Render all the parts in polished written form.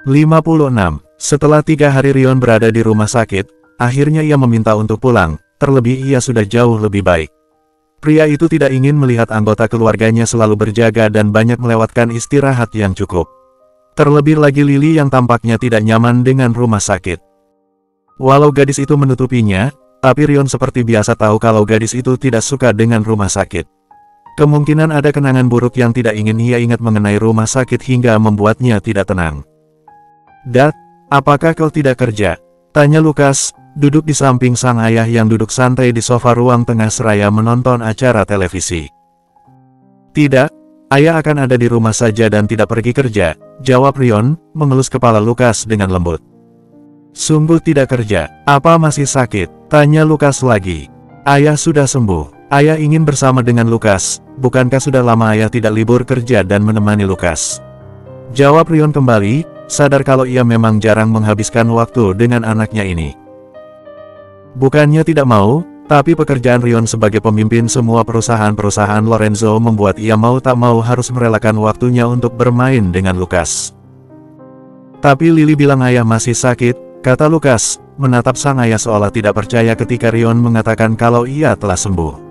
56. Setelah 3 hari Rion berada di rumah sakit, akhirnya ia meminta untuk pulang, terlebih ia sudah jauh lebih baik. Pria itu tidak ingin melihat anggota keluarganya selalu berjaga dan banyak melewatkan istirahat yang cukup. Terlebih lagi Lily yang tampaknya tidak nyaman dengan rumah sakit. Walau gadis itu menutupinya, tapi Rion seperti biasa tahu kalau gadis itu tidak suka dengan rumah sakit. Kemungkinan ada kenangan buruk yang tidak ingin ia ingat mengenai rumah sakit hingga membuatnya tidak tenang. "Dad, apakah kau tidak kerja?" tanya Lukas, duduk di samping sang ayah yang duduk santai di sofa ruang tengah seraya menonton acara televisi. "Tidak, ayah akan ada di rumah saja dan tidak pergi kerja," jawab Rion, mengelus kepala Lukas dengan lembut. "Sungguh tidak kerja, apa masih sakit?" tanya Lukas lagi. "Ayah sudah sembuh. Ayah ingin bersama dengan Lukas, bukankah sudah lama ayah tidak libur kerja dan menemani Lukas?" jawab Rion kembali, sadar kalau ia memang jarang menghabiskan waktu dengan anaknya ini. Bukannya tidak mau, tapi pekerjaan Rion sebagai pemimpin semua perusahaan-perusahaan Lorenzo membuat ia mau tak mau harus merelakan waktunya untuk bermain dengan Lukas. "Tapi Lily bilang ayah masih sakit," kata Lukas, menatap sang ayah seolah tidak percaya ketika Rion mengatakan kalau ia telah sembuh.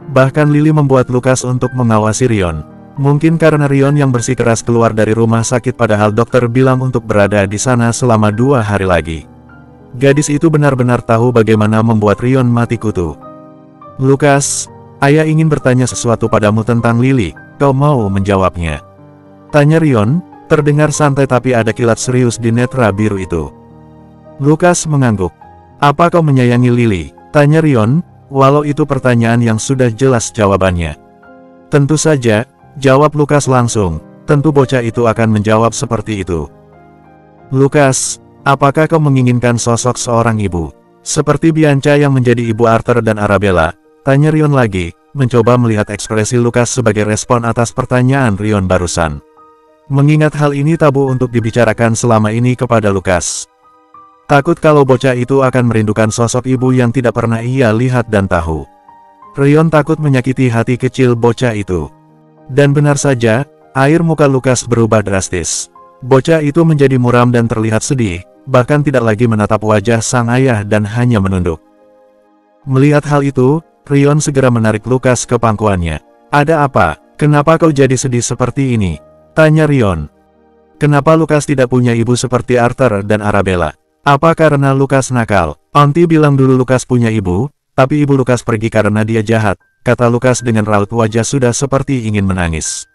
Bahkan Lily membuat Lukas untuk mengawasi Rion. Mungkin karena Rion yang bersikeras keluar dari rumah sakit padahal dokter bilang untuk berada di sana selama 2 hari lagi. Gadis itu benar-benar tahu bagaimana membuat Rion mati kutu. "Lukas, ayah ingin bertanya sesuatu padamu tentang Lily, kau mau menjawabnya?" tanya Rion, terdengar santai tapi ada kilat serius di netra biru itu. Lukas mengangguk. "Apa kau menyayangi Lily?" tanya Rion, walau itu pertanyaan yang sudah jelas jawabannya. "Tentu saja," jawab Lukas langsung, "tentu bocah itu akan menjawab seperti itu." "Lukas, apakah kau menginginkan sosok seorang ibu seperti Bianca yang menjadi ibu Arthur dan Arabella?" tanya Rion lagi, mencoba melihat ekspresi Lukas sebagai respon atas pertanyaan Rion barusan. Mengingat hal ini tabu untuk dibicarakan selama ini kepada Lukas. Takut kalau bocah itu akan merindukan sosok ibu yang tidak pernah ia lihat dan tahu. Rion takut menyakiti hati kecil bocah itu. Dan benar saja, air muka Lukas berubah drastis. Bocah itu menjadi muram dan terlihat sedih, bahkan tidak lagi menatap wajah sang ayah dan hanya menunduk. Melihat hal itu, Rion segera menarik Lukas ke pangkuannya. "Ada apa? Kenapa kau jadi sedih seperti ini?" tanya Rion. "Kenapa Lukas tidak punya ibu seperti Arthur dan Arabella? Apa karena Lukas nakal? Auntie bilang dulu Lukas punya ibu, tapi ibu Lukas pergi karena dia jahat," kata Lukas dengan raut wajah sudah seperti ingin menangis.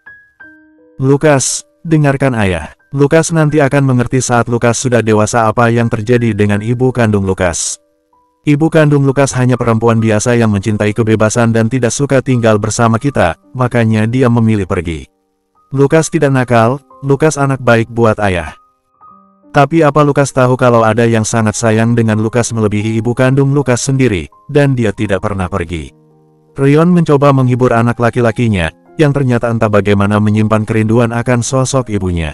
"Lukas, dengarkan ayah. Lukas nanti akan mengerti saat Lukas sudah dewasa apa yang terjadi dengan ibu kandung Lukas. Ibu kandung Lukas hanya perempuan biasa yang mencintai kebebasan dan tidak suka tinggal bersama kita, makanya dia memilih pergi. Lukas tidak nakal, Lukas anak baik buat ayah. Tapi apa Lukas tahu kalau ada yang sangat sayang dengan Lukas melebihi ibu kandung Lukas sendiri, dan dia tidak pernah pergi." Rion mencoba menghibur anak laki-lakinya, yang ternyata entah bagaimana menyimpan kerinduan akan sosok ibunya.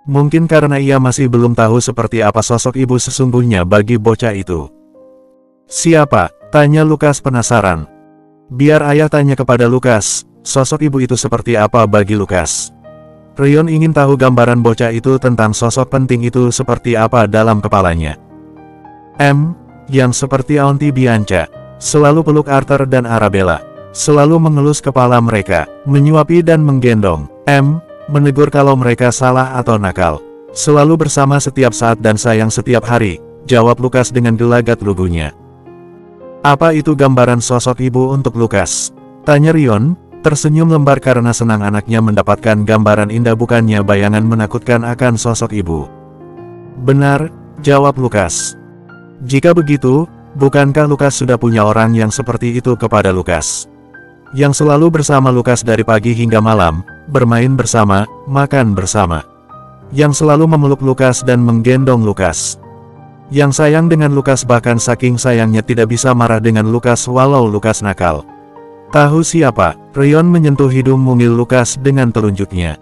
Mungkin karena ia masih belum tahu seperti apa sosok ibu sesungguhnya bagi bocah itu. "Siapa?" tanya Lukas penasaran. "Biar ayah tanya kepada Lukas, sosok ibu itu seperti apa bagi Lukas." Rion ingin tahu gambaran bocah itu tentang sosok penting itu seperti apa dalam kepalanya. Yang seperti Auntie Bianca, selalu peluk Arthur dan Arabella, selalu mengelus kepala mereka, menyuapi dan menggendong. Menegur kalau mereka salah atau nakal. Selalu bersama setiap saat dan sayang setiap hari, jawab Lukas dengan gelagat lugunya. "Apa itu gambaran sosok ibu untuk Lukas?" tanya Rion, tersenyum lembar karena senang anaknya mendapatkan gambaran indah bukannya bayangan menakutkan akan sosok ibu. "Benar," jawab Lukas. "Jika begitu, bukankah Lukas sudah punya orang yang seperti itu kepada Lukas? Yang selalu bersama Lukas dari pagi hingga malam, bermain bersama, makan bersama. Yang selalu memeluk Lukas dan menggendong Lukas. Yang sayang dengan Lukas bahkan saking sayangnya tidak bisa marah dengan Lukas walau Lukas nakal. Tahu siapa?" Rion menyentuh hidung mungil Lukas dengan telunjuknya.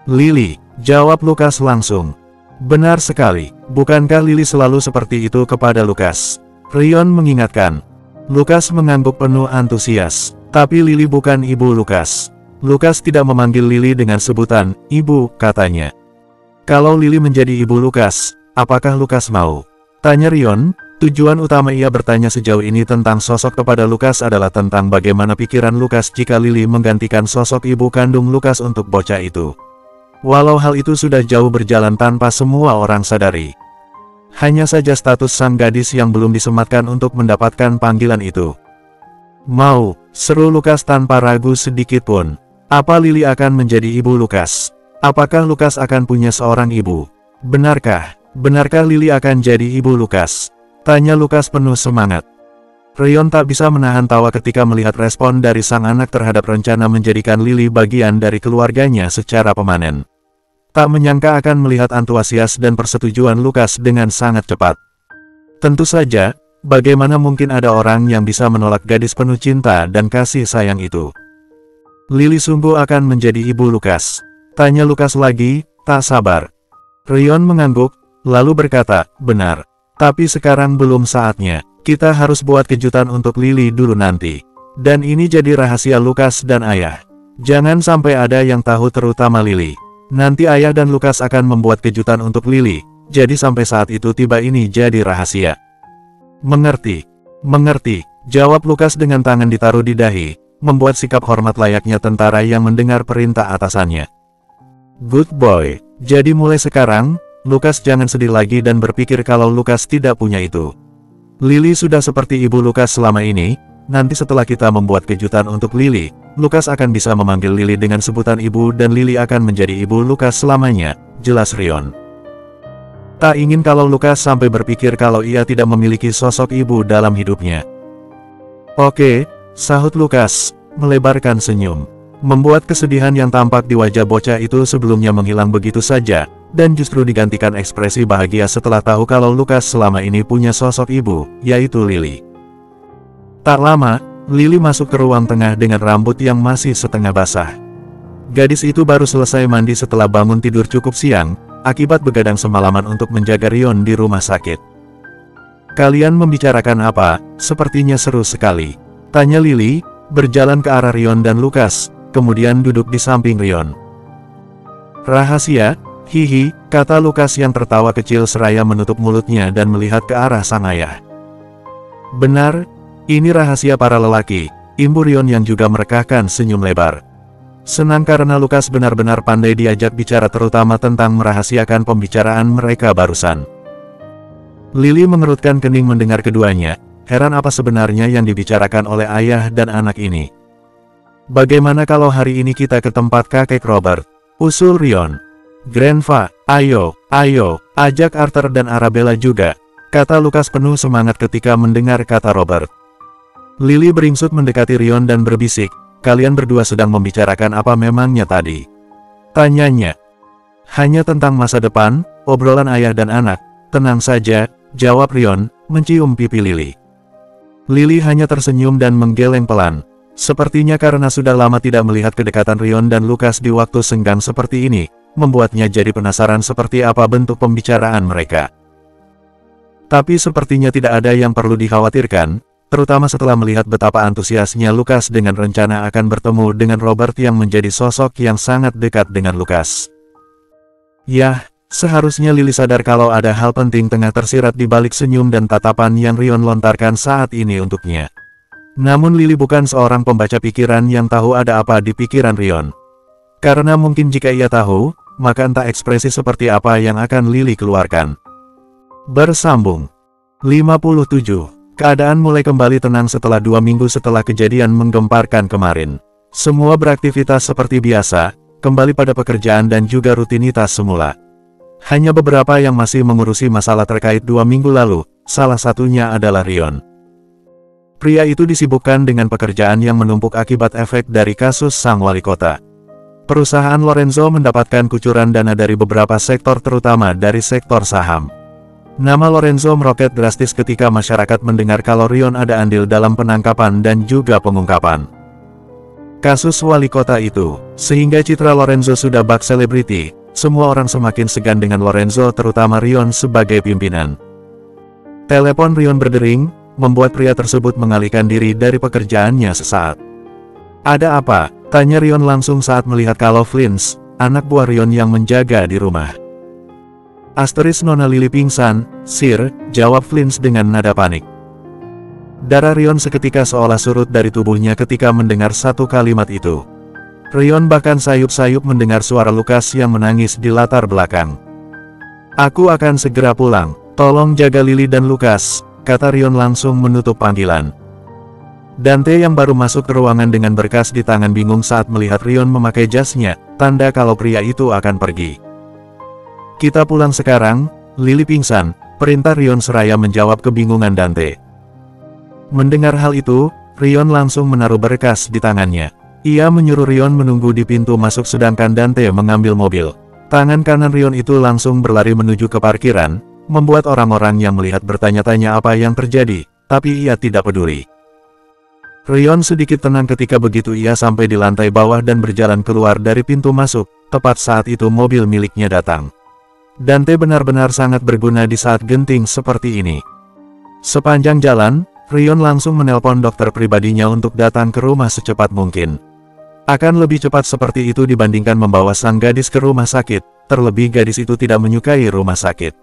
"Lily," jawab Lukas langsung. "Benar sekali, bukankah Lily selalu seperti itu kepada Lukas?" Rion mengingatkan. Lukas mengangguk penuh antusias. "Tapi Lily bukan ibu Lukas. Lukas tidak memanggil Lily dengan sebutan ibu," katanya. Kalau Lily menjadi ibu Lukas, apakah Lukas mau? Tanya Rion. Tujuan utama ia bertanya sejauh ini tentang sosok kepada Lukas adalah tentang bagaimana pikiran Lukas jika Lily menggantikan sosok ibu kandung Lukas untuk bocah itu. Walau hal itu sudah jauh berjalan tanpa semua orang sadari. Hanya saja status sang gadis yang belum disematkan untuk mendapatkan panggilan itu. Mau, seru Lukas tanpa ragu sedikit pun. Apa Lily akan menjadi ibu Lukas? Apakah Lukas akan punya seorang ibu? Benarkah Lily akan jadi ibu Lukas? Tanya Lukas penuh semangat. Rion tak bisa menahan tawa ketika melihat respon dari sang anak terhadap rencana menjadikan Lily bagian dari keluarganya secara permanen. Tak menyangka akan melihat antusias dan persetujuan Lukas dengan sangat cepat. Tentu saja, bagaimana mungkin ada orang yang bisa menolak gadis penuh cinta dan kasih sayang itu? Lily sungguh akan menjadi ibu Lukas? Tanya Lukas lagi, tak sabar. Rion mengangguk, lalu berkata, benar. Tapi sekarang belum saatnya, kita harus buat kejutan untuk Lily dulu nanti. Dan ini jadi rahasia Lukas dan ayah. Jangan sampai ada yang tahu terutama Lily. Nanti ayah dan Lukas akan membuat kejutan untuk Lily, jadi sampai saat itu tiba ini jadi rahasia. Mengerti, jawab Lukas dengan tangan ditaruh di dahi, membuat sikap hormat layaknya tentara yang mendengar perintah atasannya. Good boy, jadi mulai sekarang, Lukas jangan sedih lagi dan berpikir kalau Lukas tidak punya itu. Lily sudah seperti ibu Lukas selama ini, nanti setelah kita membuat kejutan untuk Lily, Lukas akan bisa memanggil Lily dengan sebutan ibu dan Lily akan menjadi ibu Lukas selamanya, jelas Rion. Tak ingin kalau Lukas sampai berpikir kalau ia tidak memiliki sosok ibu dalam hidupnya. Oke, sahut Lukas, melebarkan senyum. Membuat kesedihan yang tampak di wajah bocah itu sebelumnya menghilang begitu saja, dan justru digantikan ekspresi bahagia setelah tahu kalau Lukas selama ini punya sosok ibu, yaitu Lily. Tak lama, Lily masuk ke ruang tengah dengan rambut yang masih setengah basah. Gadis itu baru selesai mandi setelah bangun tidur cukup siang, akibat begadang semalaman untuk menjaga Rion di rumah sakit. Kalian membicarakan apa? Sepertinya seru sekali. Tanya Lily, berjalan ke arah Rion dan Lukas, kemudian duduk di samping Rion. Rahasia, hihi, kata Lukas yang tertawa kecil seraya menutup mulutnya dan melihat ke arah sang ayah. Benar, ini rahasia para lelaki, imbu Rion yang juga merekahkan senyum lebar. Senang karena Lukas benar-benar pandai diajak bicara terutama tentang merahasiakan pembicaraan mereka barusan. Lily mengerutkan kening mendengar keduanya, heran apa sebenarnya yang dibicarakan oleh ayah dan anak ini. Bagaimana kalau hari ini kita ke tempat kakek Robert? Usul Rion. Grandpa, ayo, ajak Arthur dan Arabella juga, kata Lukas penuh semangat ketika mendengar kata Robert. Lily beringsut mendekati Rion dan berbisik, kalian berdua sedang membicarakan apa memangnya tadi? Tanyanya. Hanya tentang masa depan, obrolan ayah dan anak, tenang saja, jawab Rion, mencium pipi Lily. Lily hanya tersenyum dan menggeleng pelan. Sepertinya karena sudah lama tidak melihat kedekatan Rion dan Lukas di waktu senggang seperti ini, membuatnya jadi penasaran seperti apa bentuk pembicaraan mereka. Tapi sepertinya tidak ada yang perlu dikhawatirkan, terutama setelah melihat betapa antusiasnya Lukas dengan rencana akan bertemu dengan Robert yang menjadi sosok yang sangat dekat dengan Lukas. Yah, seharusnya Lily sadar kalau ada hal penting tengah tersirat di balik senyum dan tatapan yang Rion lontarkan saat ini untuknya. Namun Lily bukan seorang pembaca pikiran yang tahu ada apa di pikiran Rion. Karena mungkin jika ia tahu, maka entah ekspresi seperti apa yang akan Lily keluarkan. Bersambung 57. Keadaan mulai kembali tenang setelah 2 minggu setelah kejadian menggemparkan kemarin. Semua beraktivitas seperti biasa, kembali pada pekerjaan dan juga rutinitas semula. Hanya beberapa yang masih mengurusi masalah terkait 2 minggu lalu, salah satunya adalah Rion. Pria itu disibukkan dengan pekerjaan yang menumpuk akibat efek dari kasus sang wali kota. Perusahaan Lorenzo mendapatkan kucuran dana dari beberapa sektor terutama dari sektor saham. Nama Lorenzo meroket drastis ketika masyarakat mendengar kalau Rion ada andil dalam penangkapan dan juga pengungkapan kasus wali kota itu, sehingga citra Lorenzo sudah bak selebriti. Semua orang semakin segan dengan Lorenzo terutama Rion sebagai pimpinan. Telepon Rion berdering, membuat pria tersebut mengalihkan diri dari pekerjaannya sesaat. Ada apa? Tanya Rion langsung saat melihat kalau Flynn, anak buah Rion yang menjaga di rumah. Asteris Nona Lily pingsan, Sir, jawab Flynn dengan nada panik. Darah Rion seketika seolah surut dari tubuhnya ketika mendengar satu kalimat itu. Rion bahkan sayup-sayup mendengar suara Lukas yang menangis di latar belakang. Aku akan segera pulang, tolong jaga Lily dan Lukas, kata Rion langsung menutup panggilan. Dante yang baru masuk ke ruangan dengan berkas di tangan bingung saat melihat Rion memakai jasnya, tanda kalau pria itu akan pergi. Kita pulang sekarang, Lily pingsan, perintah Rion seraya menjawab kebingungan Dante. Mendengar hal itu, Rion langsung menaruh berkas di tangannya. Ia menyuruh Rion menunggu di pintu masuk sedangkan Dante mengambil mobil. Tangan kanan Rion itu langsung berlari menuju ke parkiran, membuat orang-orang yang melihat bertanya-tanya apa yang terjadi, tapi ia tidak peduli. Rion sedikit tenang ketika begitu ia sampai di lantai bawah dan berjalan keluar dari pintu masuk, tepat saat itu mobil miliknya datang. Dante benar-benar sangat berguna di saat genting seperti ini. Sepanjang jalan, Rion langsung menelpon dokter pribadinya untuk datang ke rumah secepat mungkin. Akan lebih cepat seperti itu dibandingkan membawa sang gadis ke rumah sakit, terlebih gadis itu tidak menyukai rumah sakit.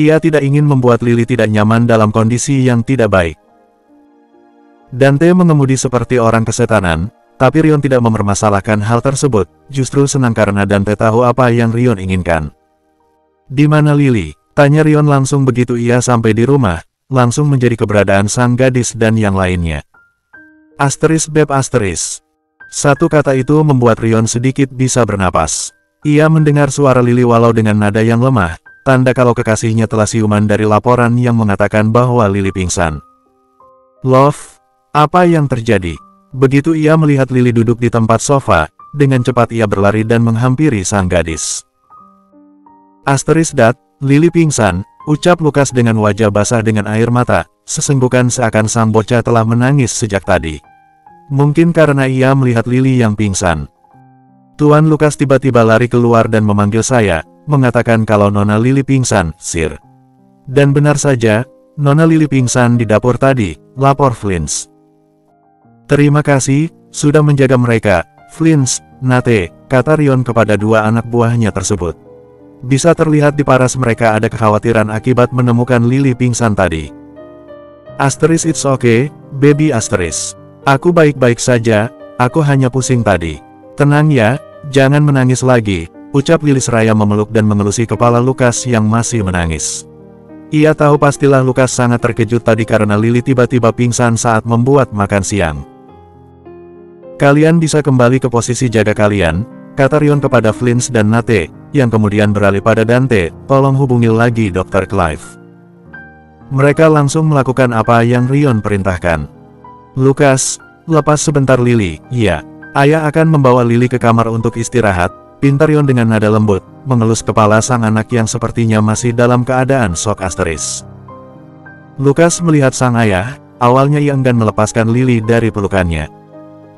Ia tidak ingin membuat Lily tidak nyaman dalam kondisi yang tidak baik. Dante mengemudi seperti orang kesetanan, tapi Rion tidak mempermasalahkan hal tersebut, justru senang karena Dante tahu apa yang Rion inginkan. Di mana Lily? Tanya Rion langsung begitu ia sampai di rumah, langsung menjadi keberadaan sang gadis dan yang lainnya. Asteris beb asteris. Satu kata itu membuat Rion sedikit bisa bernapas. Ia mendengar suara Lily walau dengan nada yang lemah, tanda kalau kekasihnya telah siuman dari laporan yang mengatakan bahwa Lily pingsan. Love, apa yang terjadi? Begitu ia melihat Lily duduk di tempat sofa, dengan cepat ia berlari dan menghampiri sang gadis. Asteris dat, Lily pingsan, ucap Lukas dengan wajah basah dengan air mata, sesenggukan seakan sang bocah telah menangis sejak tadi. Mungkin karena ia melihat Lily yang pingsan. Tuan Lukas tiba-tiba lari keluar dan memanggil saya, mengatakan kalau Nona Lily pingsan, Sir. Dan benar saja, Nona Lily pingsan di dapur tadi, lapor Flynn. Terima kasih, sudah menjaga mereka, Flynn, Nate, kata Rion kepada dua anak buahnya tersebut. Bisa terlihat di paras mereka ada kekhawatiran akibat menemukan Lily pingsan tadi. Asteris it's okay, baby asteris. Aku baik-baik saja, aku hanya pusing tadi. Tenang ya, jangan menangis lagi, ucap Lily seraya memeluk dan mengelusi kepala Lukas yang masih menangis. Ia tahu pastilah Lukas sangat terkejut tadi karena Lily tiba-tiba pingsan saat membuat makan siang. Kalian bisa kembali ke posisi jaga kalian, kata Rion kepada Flynn dan Nate, yang kemudian beralih pada Dante, tolong hubungi lagi Dr. Clive. Mereka langsung melakukan apa yang Rion perintahkan. Lukas, lepas sebentar Lily, ya. Ayah akan membawa Lily ke kamar untuk istirahat, pinta Rion dengan nada lembut, mengelus kepala sang anak yang sepertinya masih dalam keadaan shock asteris. Lukas melihat sang ayah, awalnya ia enggan melepaskan Lily dari pelukannya.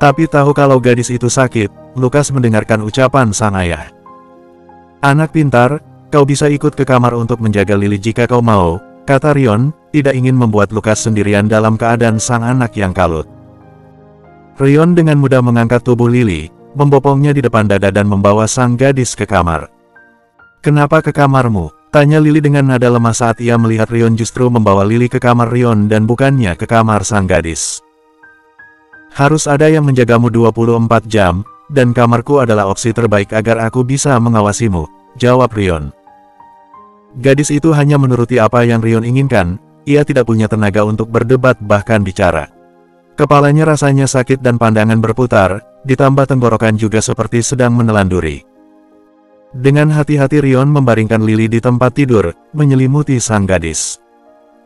Tapi tahu kalau gadis itu sakit, Lukas mendengarkan ucapan sang ayah. Anak pintar, kau bisa ikut ke kamar untuk menjaga Lily jika kau mau, kata Rion, tidak ingin membuat Lukas sendirian dalam keadaan sang anak yang kalut. Rion dengan mudah mengangkat tubuh Lily, membopongnya di depan dada dan membawa sang gadis ke kamar. Kenapa ke kamarmu? Tanya Lily dengan nada lemah saat ia melihat Rion justru membawa Lily ke kamar Rion dan bukannya ke kamar sang gadis. Harus ada yang menjagamu 24 jam, dan kamarku adalah opsi terbaik agar aku bisa mengawasimu, jawab Rion. Gadis itu hanya menuruti apa yang Rion inginkan, ia tidak punya tenaga untuk berdebat bahkan bicara. Kepalanya rasanya sakit dan pandangan berputar, ditambah tenggorokan juga seperti sedang menelan duri. Dengan hati-hati Rion membaringkan Lily di tempat tidur, menyelimuti sang gadis.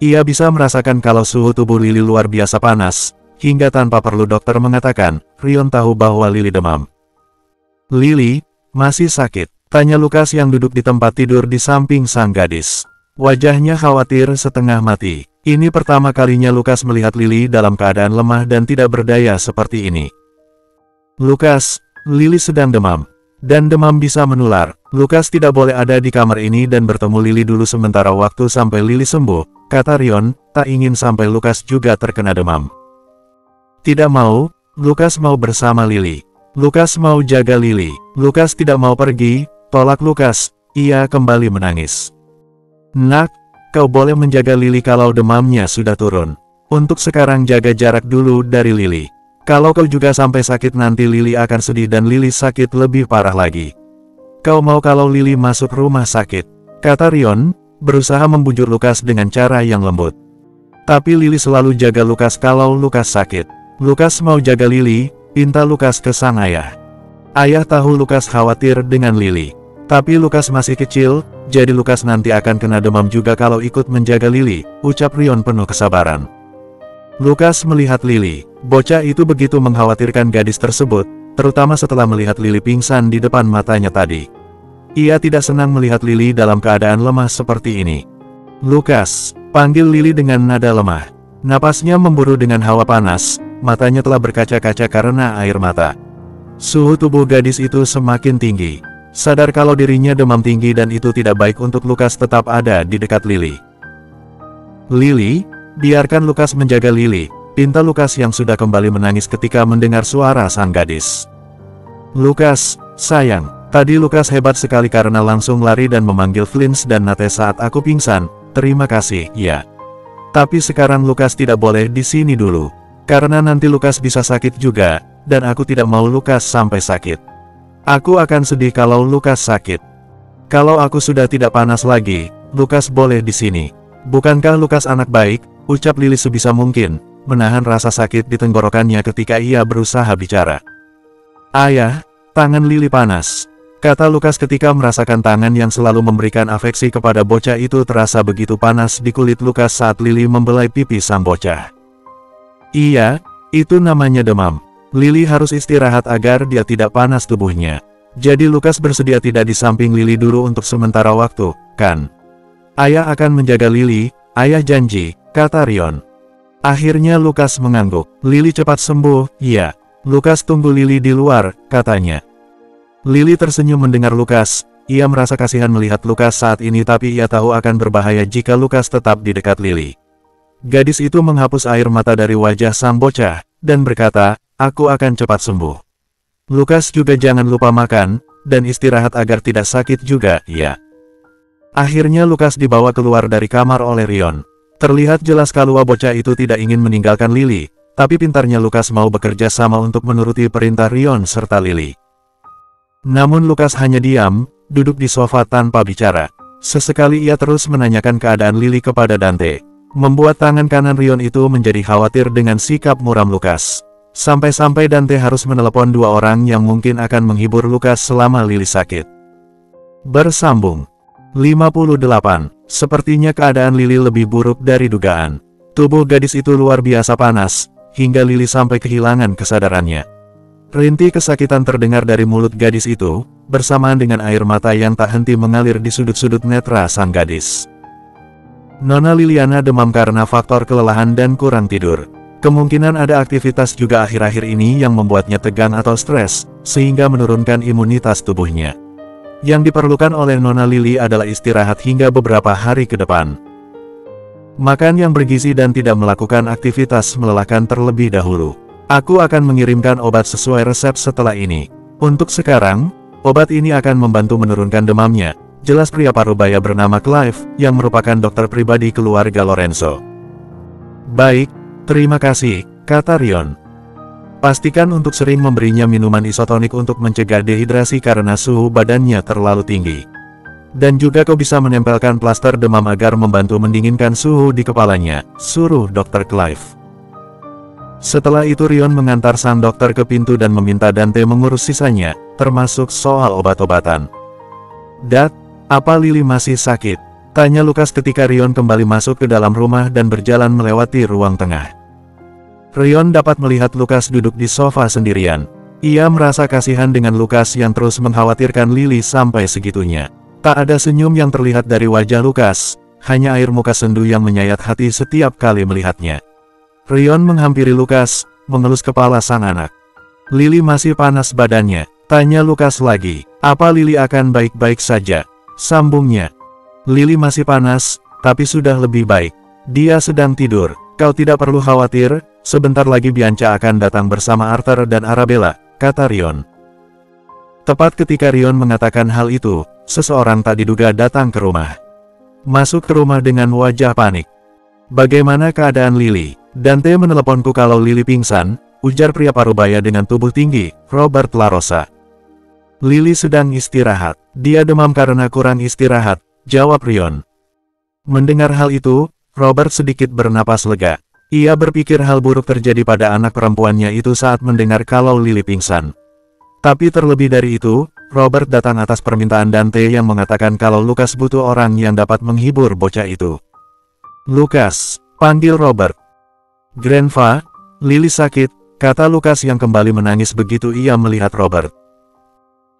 Ia bisa merasakan kalau suhu tubuh Lily luar biasa panas, hingga tanpa perlu dokter mengatakan, Rion tahu bahwa Lily demam. Lily, masih sakit? Tanya Lukas yang duduk di tempat tidur di samping sang gadis. Wajahnya khawatir setengah mati. Ini pertama kalinya Lukas melihat Lily dalam keadaan lemah dan tidak berdaya seperti ini. Lukas, Lily sedang demam. Dan demam bisa menular. Lukas tidak boleh ada di kamar ini dan bertemu Lily dulu sementara waktu sampai Lily sembuh, kata Rion, tak ingin sampai Lukas juga terkena demam. Tidak mau, Lukas mau bersama Lily. Lukas mau jaga Lily. Lukas tidak mau pergi, tolak Lukas. Ia kembali menangis. Nak, kau boleh menjaga Lily kalau demamnya sudah turun. Untuk sekarang jaga jarak dulu dari Lily. Kalau kau juga sampai sakit nanti Lily akan sedih dan Lily sakit lebih parah lagi. Kau mau kalau Lily masuk rumah sakit? Kata Rion, berusaha membujuk Lukas dengan cara yang lembut. Tapi Lily selalu jaga Lukas kalau Lukas sakit. Lukas mau jaga Lily, pinta Lukas ke sang ayah. Ayah tahu Lukas khawatir dengan Lily. Tapi Lukas masih kecil, jadi Lukas nanti akan kena demam juga kalau ikut menjaga Lily, ucap Rion penuh kesabaran. Lukas melihat Lily. Bocah itu begitu mengkhawatirkan gadis tersebut, terutama setelah melihat Lily pingsan di depan matanya tadi. Ia tidak senang melihat Lily dalam keadaan lemah seperti ini. Lukas, panggil Lily dengan nada lemah. Napasnya memburu dengan hawa panas, matanya telah berkaca-kaca karena air mata. Suhu tubuh gadis itu semakin tinggi. Sadar kalau dirinya demam tinggi dan itu tidak baik untuk Lukas tetap ada di dekat Lily. Lily, biarkan Lukas menjaga Lily, pinta Lukas yang sudah kembali menangis ketika mendengar suara sang gadis. Lukas, sayang, tadi Lukas hebat sekali karena langsung lari dan memanggil Flynn dan Nate saat aku pingsan, terima kasih, ya. Tapi sekarang Lukas tidak boleh di sini dulu, karena nanti Lukas bisa sakit juga, dan aku tidak mau Lukas sampai sakit. Aku akan sedih kalau Lukas sakit. Kalau aku sudah tidak panas lagi, Lukas boleh di sini. Bukankah Lukas anak baik? Ucap Lily sebisa mungkin, menahan rasa sakit di tenggorokannya ketika ia berusaha bicara. Ayah, tangan Lily panas, kata Lukas ketika merasakan tangan yang selalu memberikan afeksi kepada bocah itu terasa begitu panas di kulit Lukas saat Lily membelai pipi sang bocah. Iya, itu namanya demam. Lily harus istirahat agar dia tidak panas tubuhnya. Jadi Lukas bersedia tidak di samping Lily dulu untuk sementara waktu, kan? Ayah akan menjaga Lily, ayah janji, kata Rion. Akhirnya Lukas mengangguk. Lily cepat sembuh, iya. Lukas tunggu Lily di luar, katanya. Lily tersenyum mendengar Lukas. Ia merasa kasihan melihat Lukas saat ini tapi ia tahu akan berbahaya jika Lukas tetap di dekat Lily. Gadis itu menghapus air mata dari wajah sang bocah, dan berkata, aku akan cepat sembuh. Lukas juga jangan lupa makan, dan istirahat agar tidak sakit juga, ya. Akhirnya Lukas dibawa keluar dari kamar oleh Rion. Terlihat jelas kalau bocah itu tidak ingin meninggalkan Lily, tapi pintarnya Lukas mau bekerja sama untuk menuruti perintah Rion serta Lily. Namun Lukas hanya diam, duduk di sofa tanpa bicara. Sesekali ia terus menanyakan keadaan Lily kepada Dante, membuat tangan kanan Rion itu menjadi khawatir dengan sikap muram Lukas. Sampai-sampai Dante harus menelepon dua orang yang mungkin akan menghibur Lukas selama Lily sakit. Bersambung 58. Sepertinya keadaan Lily lebih buruk dari dugaan. Tubuh gadis itu luar biasa panas, hingga Lily sampai kehilangan kesadarannya. Rintih kesakitan terdengar dari mulut gadis itu, bersamaan dengan air mata yang tak henti mengalir di sudut-sudut netra sang gadis. Nona Liliana demam karena faktor kelelahan dan kurang tidur. Kemungkinan ada aktivitas juga akhir-akhir ini yang membuatnya tegang atau stres, sehingga menurunkan imunitas tubuhnya. Yang diperlukan oleh Nona Lily adalah istirahat hingga beberapa hari ke depan. Makan yang bergizi dan tidak melakukan aktivitas melelahkan terlebih dahulu. Aku akan mengirimkan obat sesuai resep setelah ini. Untuk sekarang, obat ini akan membantu menurunkan demamnya, jelas pria parubaya bernama Clive, yang merupakan dokter pribadi keluarga Lorenzo. Baik, terima kasih, kata Rion. Pastikan untuk sering memberinya minuman isotonik untuk mencegah dehidrasi karena suhu badannya terlalu tinggi. Dan juga kau bisa menempelkan plaster demam agar membantu mendinginkan suhu di kepalanya, suruh Dr. Clive. Setelah itu Rion mengantar sang dokter ke pintu dan meminta Dante mengurus sisanya, termasuk soal obat-obatan. Dad, apa Lily masih sakit? Tanya Lukas ketika Rion kembali masuk ke dalam rumah dan berjalan melewati ruang tengah. Rion dapat melihat Lukas duduk di sofa sendirian. Ia merasa kasihan dengan Lukas yang terus mengkhawatirkan Lily sampai segitunya. Tak ada senyum yang terlihat dari wajah Lukas, hanya air muka sendu yang menyayat hati setiap kali melihatnya. Rion menghampiri Lukas, mengelus kepala sang anak. Lily masih panas badannya, tanya Lukas lagi. Apa Lily akan baik-baik saja? Sambungnya. Lily masih panas, tapi sudah lebih baik. Dia sedang tidur. Kau tidak perlu khawatir, sebentar lagi Bianca akan datang bersama Arthur dan Arabella, kata Rion. Tepat ketika Rion mengatakan hal itu, seseorang tak diduga datang ke rumah. masuk ke rumah dengan wajah panik. "Bagaimana keadaan Lily?" "Dante meneleponku kalau Lily pingsan," ujar pria parubaya dengan tubuh tinggi, Robert LaRosa. "Lily sedang istirahat. Dia demam karena kurang istirahat," jawab Rion. Mendengar hal itu, Robert sedikit bernapas lega. Ia berpikir hal buruk terjadi pada anak perempuannya itu saat mendengar kalau Lily pingsan. Tapi terlebih dari itu, Robert datang atas permintaan Dante yang mengatakan kalau Lucas butuh orang yang dapat menghibur bocah itu. "Lucas," panggil Robert. "Grandpa, Lily sakit," kata Lucas yang kembali menangis begitu ia melihat Robert.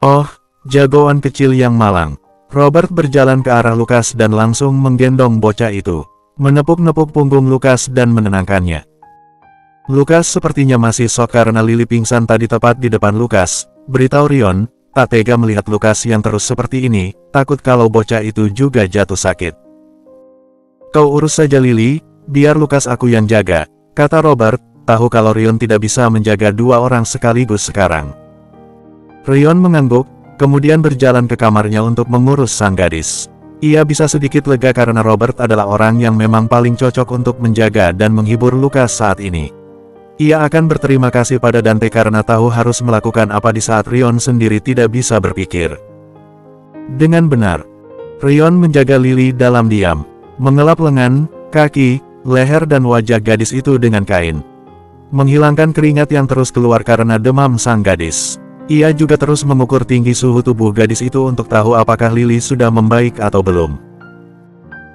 "Oh, jagoan kecil yang malang." Robert berjalan ke arah Lucas dan langsung menggendong bocah itu, menepuk-nepuk punggung Lucas dan menenangkannya. Lucas sepertinya masih shock karena Lily pingsan tadi tepat di depan Lucas, beritahu Rion, tak tega melihat Lucas yang terus seperti ini, takut kalau bocah itu juga jatuh sakit. "Kau urus saja Lily, biar Lucas aku yang jaga," kata Robert, tahu kalau Rion tidak bisa menjaga dua orang sekaligus sekarang. Rion mengangguk, kemudian berjalan ke kamarnya untuk mengurus sang gadis. Ia bisa sedikit lega karena Robert adalah orang yang memang paling cocok untuk menjaga dan menghibur Lucas saat ini. Ia akan berterima kasih pada Dante karena tahu harus melakukan apa di saat Rion sendiri tidak bisa berpikir. Dengan benar, Rion menjaga Lily dalam diam, mengelap lengan, kaki, leher dan wajah gadis itu dengan kain. Menghilangkan keringat yang terus keluar karena demam sang gadis. Ia juga terus mengukur tinggi suhu tubuh gadis itu untuk tahu apakah Lily sudah membaik atau belum.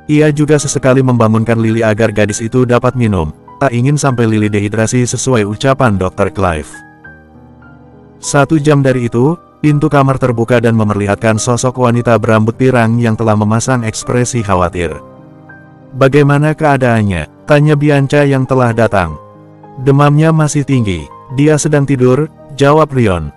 Ia juga sesekali membangunkan Lily agar gadis itu dapat minum, tak ingin sampai Lily dehidrasi sesuai ucapan Dr. Clive. 1 jam dari itu, pintu kamar terbuka dan memperlihatkan sosok wanita berambut pirang yang telah memasang ekspresi khawatir. "Bagaimana keadaannya?" tanya Bianca yang telah datang. "Demamnya masih tinggi, dia sedang tidur," jawab Rion.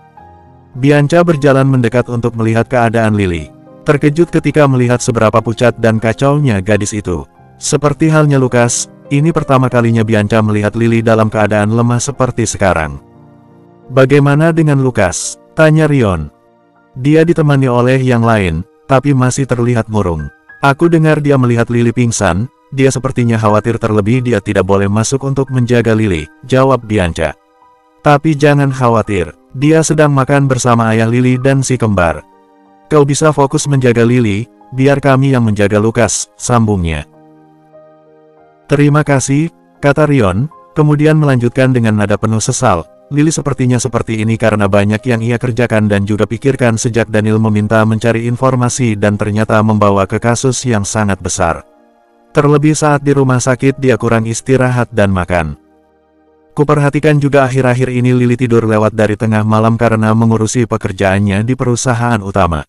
Bianca berjalan mendekat untuk melihat keadaan Lily. Terkejut ketika melihat seberapa pucat dan kacaunya gadis itu. Seperti halnya Lucas, ini pertama kalinya Bianca melihat Lily dalam keadaan lemah seperti sekarang. "Bagaimana dengan Lucas?" tanya Rion. "Dia ditemani oleh yang lain, tapi masih terlihat murung. Aku dengar dia melihat Lily pingsan, dia sepertinya khawatir terlebih dia tidak boleh masuk untuk menjaga Lily," jawab Bianca. "Tapi jangan khawatir, dia sedang makan bersama ayah Lily dan si kembar. Kau bisa fokus menjaga Lily, biar kami yang menjaga Lucas," sambungnya. "Terima kasih," kata Rion, kemudian melanjutkan dengan nada penuh sesal. "Lily sepertinya seperti ini karena banyak yang ia kerjakan dan juga pikirkan sejak Daniel meminta mencari informasi dan ternyata membawa ke kasus yang sangat besar. Terlebih saat di rumah sakit dia kurang istirahat dan makan. Kuperhatikan juga akhir-akhir ini Lily tidur lewat dari tengah malam karena mengurusi pekerjaannya di perusahaan utama.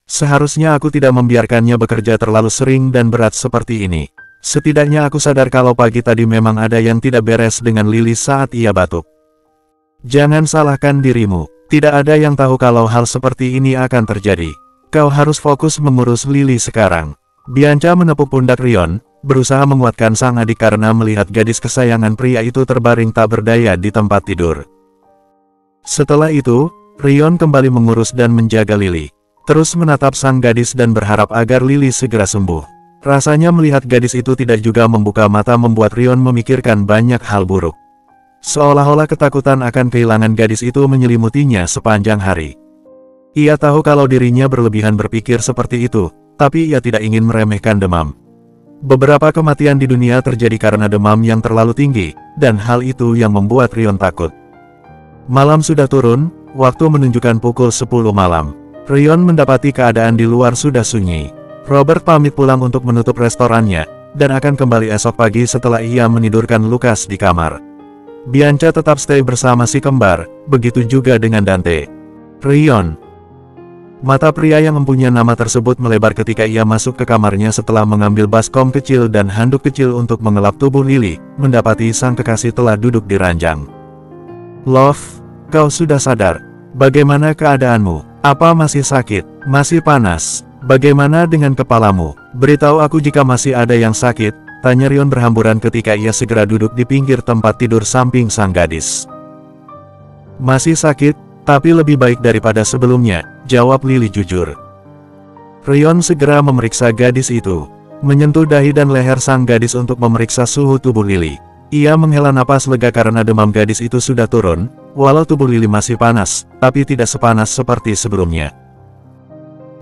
Seharusnya aku tidak membiarkannya bekerja terlalu sering dan berat seperti ini. Setidaknya aku sadar kalau pagi tadi memang ada yang tidak beres dengan Lily saat ia batuk. Jangan salahkan dirimu, tidak ada yang tahu kalau hal seperti ini akan terjadi. Kau harus fokus mengurus Lily sekarang." Bianca menepuk pundak Rion, berusaha menguatkan sang adik karena melihat gadis kesayangan pria itu terbaring tak berdaya di tempat tidur. Setelah itu, Rion kembali mengurus dan menjaga Lily. Terus menatap sang gadis dan berharap agar Lily segera sembuh. Rasanya melihat gadis itu tidak juga membuka mata membuat Rion memikirkan banyak hal buruk. Seolah-olah ketakutan akan kehilangan gadis itu menyelimutinya sepanjang hari. Ia tahu kalau dirinya berlebihan berpikir seperti itu, tapi ia tidak ingin meremehkan demam. Beberapa kematian di dunia terjadi karena demam yang terlalu tinggi, dan hal itu yang membuat Rion takut. Malam sudah turun, waktu menunjukkan pukul 10 malam. Rion mendapati keadaan di luar sudah sunyi. Robert pamit pulang untuk menutup restorannya, dan akan kembali esok pagi setelah ia menidurkan Lucas di kamar. Bianca tetap stay bersama si kembar, begitu juga dengan Dante. Rion. Mata pria yang mempunyai nama tersebut melebar ketika ia masuk ke kamarnya setelah mengambil baskom kecil dan handuk kecil untuk mengelap tubuh Lily, mendapati sang kekasih telah duduk di ranjang. "Love, kau sudah sadar? Bagaimana keadaanmu? Apa masih sakit? Masih panas? Bagaimana dengan kepalamu? Beritahu aku jika masih ada yang sakit," tanya Rion berhamburan ketika ia segera duduk di pinggir tempat tidur samping sang gadis. "Masih sakit, tapi lebih baik daripada sebelumnya," jawab Lily jujur. Rion segera memeriksa gadis itu. menyentuh dahi dan leher sang gadis untuk memeriksa suhu tubuh Lily. Ia menghela napas lega karena demam gadis itu sudah turun, walau tubuh Lily masih panas, tapi tidak sepanas seperti sebelumnya.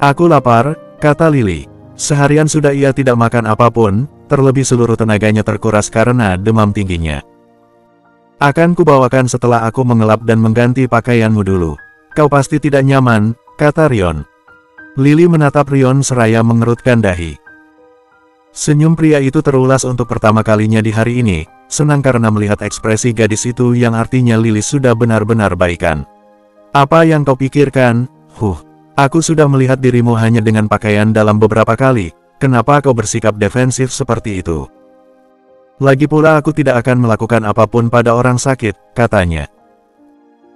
"Aku lapar," kata Lily. Seharian sudah ia tidak makan apapun, terlebih seluruh tenaganya terkuras karena demam tingginya. "Akan kubawakan setelah aku mengelap dan mengganti pakaianmu dulu. Kau pasti tidak nyaman," kata Rion. Lily menatap Rion seraya mengerutkan dahi. Senyum pria itu terulas untuk pertama kalinya di hari ini, senang karena melihat ekspresi gadis itu yang artinya Lily sudah benar-benar baikan. "Apa yang kau pikirkan? Aku sudah melihat dirimu hanya dengan pakaian dalam beberapa kali, kenapa kau bersikap defensif seperti itu? Lagi pula aku tidak akan melakukan apapun pada orang sakit," katanya.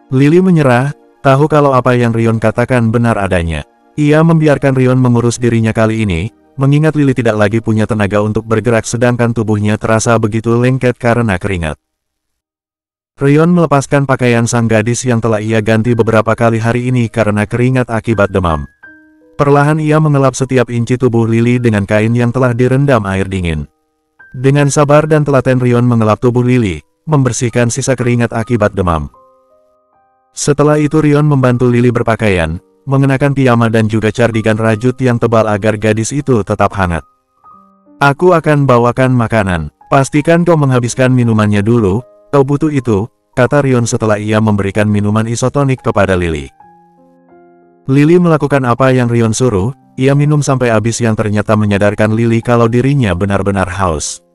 Lily menyerah, tahu kalau apa yang Rion katakan benar adanya. Ia membiarkan Rion mengurus dirinya kali ini, mengingat Lily tidak lagi punya tenaga untuk bergerak sedangkan tubuhnya terasa begitu lengket karena keringat. Rion melepaskan pakaian sang gadis yang telah ia ganti beberapa kali hari ini karena keringat akibat demam. Perlahan ia mengelap setiap inci tubuh Lily dengan kain yang telah direndam air dingin. Dengan sabar dan telaten Rion mengelap tubuh Lily, membersihkan sisa keringat akibat demam. Setelah itu Rion membantu Lily berpakaian, mengenakan piyama dan juga cardigan rajut yang tebal agar gadis itu tetap hangat. "Aku akan bawakan makanan, pastikan kau menghabiskan minumannya dulu, kau butuh itu," kata Rion setelah ia memberikan minuman isotonik kepada Lily. Lily melakukan apa yang Rion suruh, ia minum sampai habis yang ternyata menyadarkan Lily kalau dirinya benar-benar haus.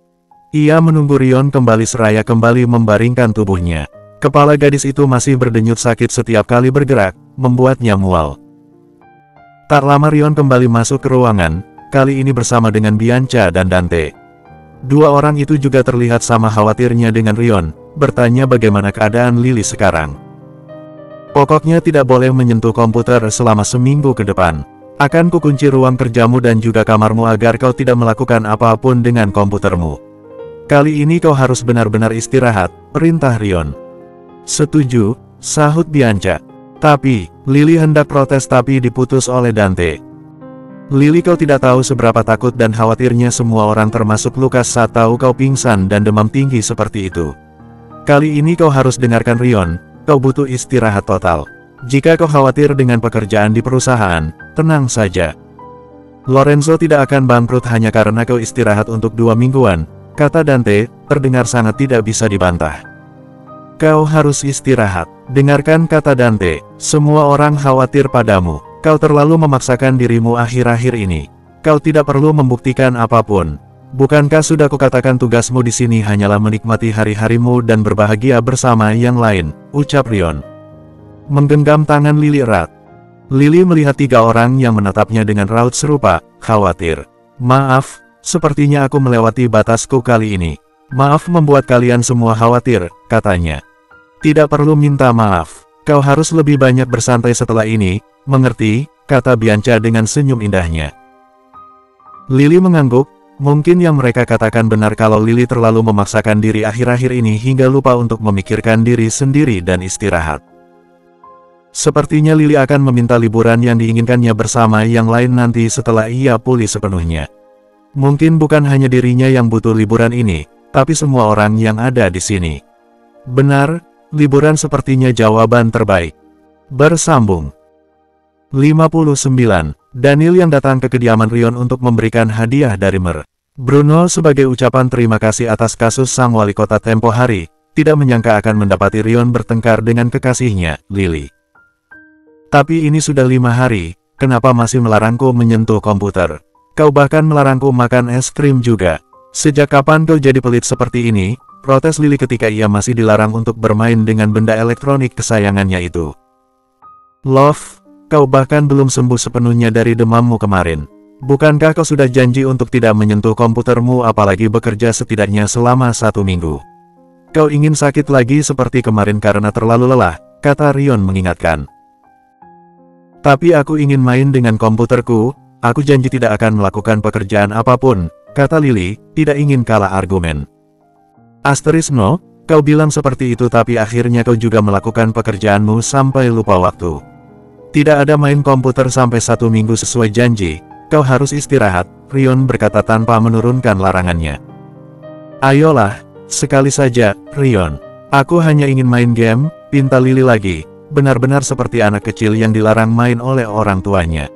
Ia menunggu Rion kembali seraya kembali membaringkan tubuhnya. Kepala gadis itu masih berdenyut sakit setiap kali bergerak, membuatnya mual. Tak lama Rion kembali masuk ke ruangan, kali ini bersama dengan Bianca dan Dante. Dua orang itu juga terlihat sama khawatirnya dengan Rion, bertanya bagaimana keadaan Lily sekarang. "Pokoknya tidak boleh menyentuh komputer selama seminggu ke depan. Akan kukunci ruang kerjamu dan juga kamarmu agar kau tidak melakukan apapun dengan komputermu. Kali ini kau harus benar-benar istirahat," perintah Rion. "Setuju," sahut Bianca. Tapi, Lily hendak protes tapi diputus oleh Dante. "Lily, kau tidak tahu seberapa takut dan khawatirnya semua orang termasuk Lukas saat tahu kau pingsan dan demam tinggi seperti itu. Kali ini kau harus dengarkan Rion, kau butuh istirahat total. Jika kau khawatir dengan pekerjaan di perusahaan, tenang saja. Lorenzo tidak akan bangkrut hanya karena kau istirahat untuk 2 mingguan, kata Dante, terdengar sangat tidak bisa dibantah. "Kau harus istirahat. Dengarkan," kata Dante, "semua orang khawatir padamu. Kau terlalu memaksakan dirimu akhir-akhir ini. Kau tidak perlu membuktikan apapun. Bukankah sudah kukatakan tugasmu di sini hanyalah menikmati hari-harimu dan berbahagia bersama yang lain," ucap Rion. Menggenggam tangan Lily erat. Lily melihat 3 orang yang menatapnya dengan raut serupa, khawatir. "Maaf, sepertinya aku melewati batasku kali ini. Maaf membuat kalian semua khawatir," katanya. "Tidak perlu minta maaf. Kau harus lebih banyak bersantai setelah ini, mengerti?" kata Bianca dengan senyum indahnya. Lily mengangguk, mungkin yang mereka katakan benar kalau Lily terlalu memaksakan diri akhir-akhir ini hingga lupa untuk memikirkan diri sendiri dan istirahat. Sepertinya Lily akan meminta liburan yang diinginkannya bersama yang lain nanti setelah ia pulih sepenuhnya. Mungkin bukan hanya dirinya yang butuh liburan ini, tapi semua orang yang ada di sini. Benar, liburan sepertinya jawaban terbaik. Bersambung 59. Daniel yang datang ke kediaman Rion untuk memberikan hadiah dari Bruno sebagai ucapan terima kasih atas kasus sang wali kota tempo hari, tidak menyangka akan mendapati Rion bertengkar dengan kekasihnya, Lily. "Tapi ini sudah 5 hari, kenapa masih melarangku menyentuh komputer? Kau bahkan melarangku makan es krim juga. Sejak kapan kau jadi pelit seperti ini?" protes Lily ketika ia masih dilarang untuk bermain dengan benda elektronik kesayangannya itu. "Love, kau bahkan belum sembuh sepenuhnya dari demammu kemarin. Bukankah kau sudah janji untuk tidak menyentuh komputermu apalagi bekerja setidaknya selama 1 minggu? Kau ingin sakit lagi seperti kemarin karena terlalu lelah," kata Rion mengingatkan. "Tapi aku ingin main dengan komputerku, aku janji tidak akan melakukan pekerjaan apapun," kata Lily, tidak ingin kalah argumen. "No, kau bilang seperti itu tapi akhirnya kau juga melakukan pekerjaanmu sampai lupa waktu. Tidak ada main komputer sampai 1 minggu sesuai janji, kau harus istirahat," Rion berkata tanpa menurunkan larangannya. Ayolah, sekali saja, Rion. Aku hanya ingin main game, pinta Lily lagi, benar-benar seperti anak kecil yang dilarang main oleh orang tuanya.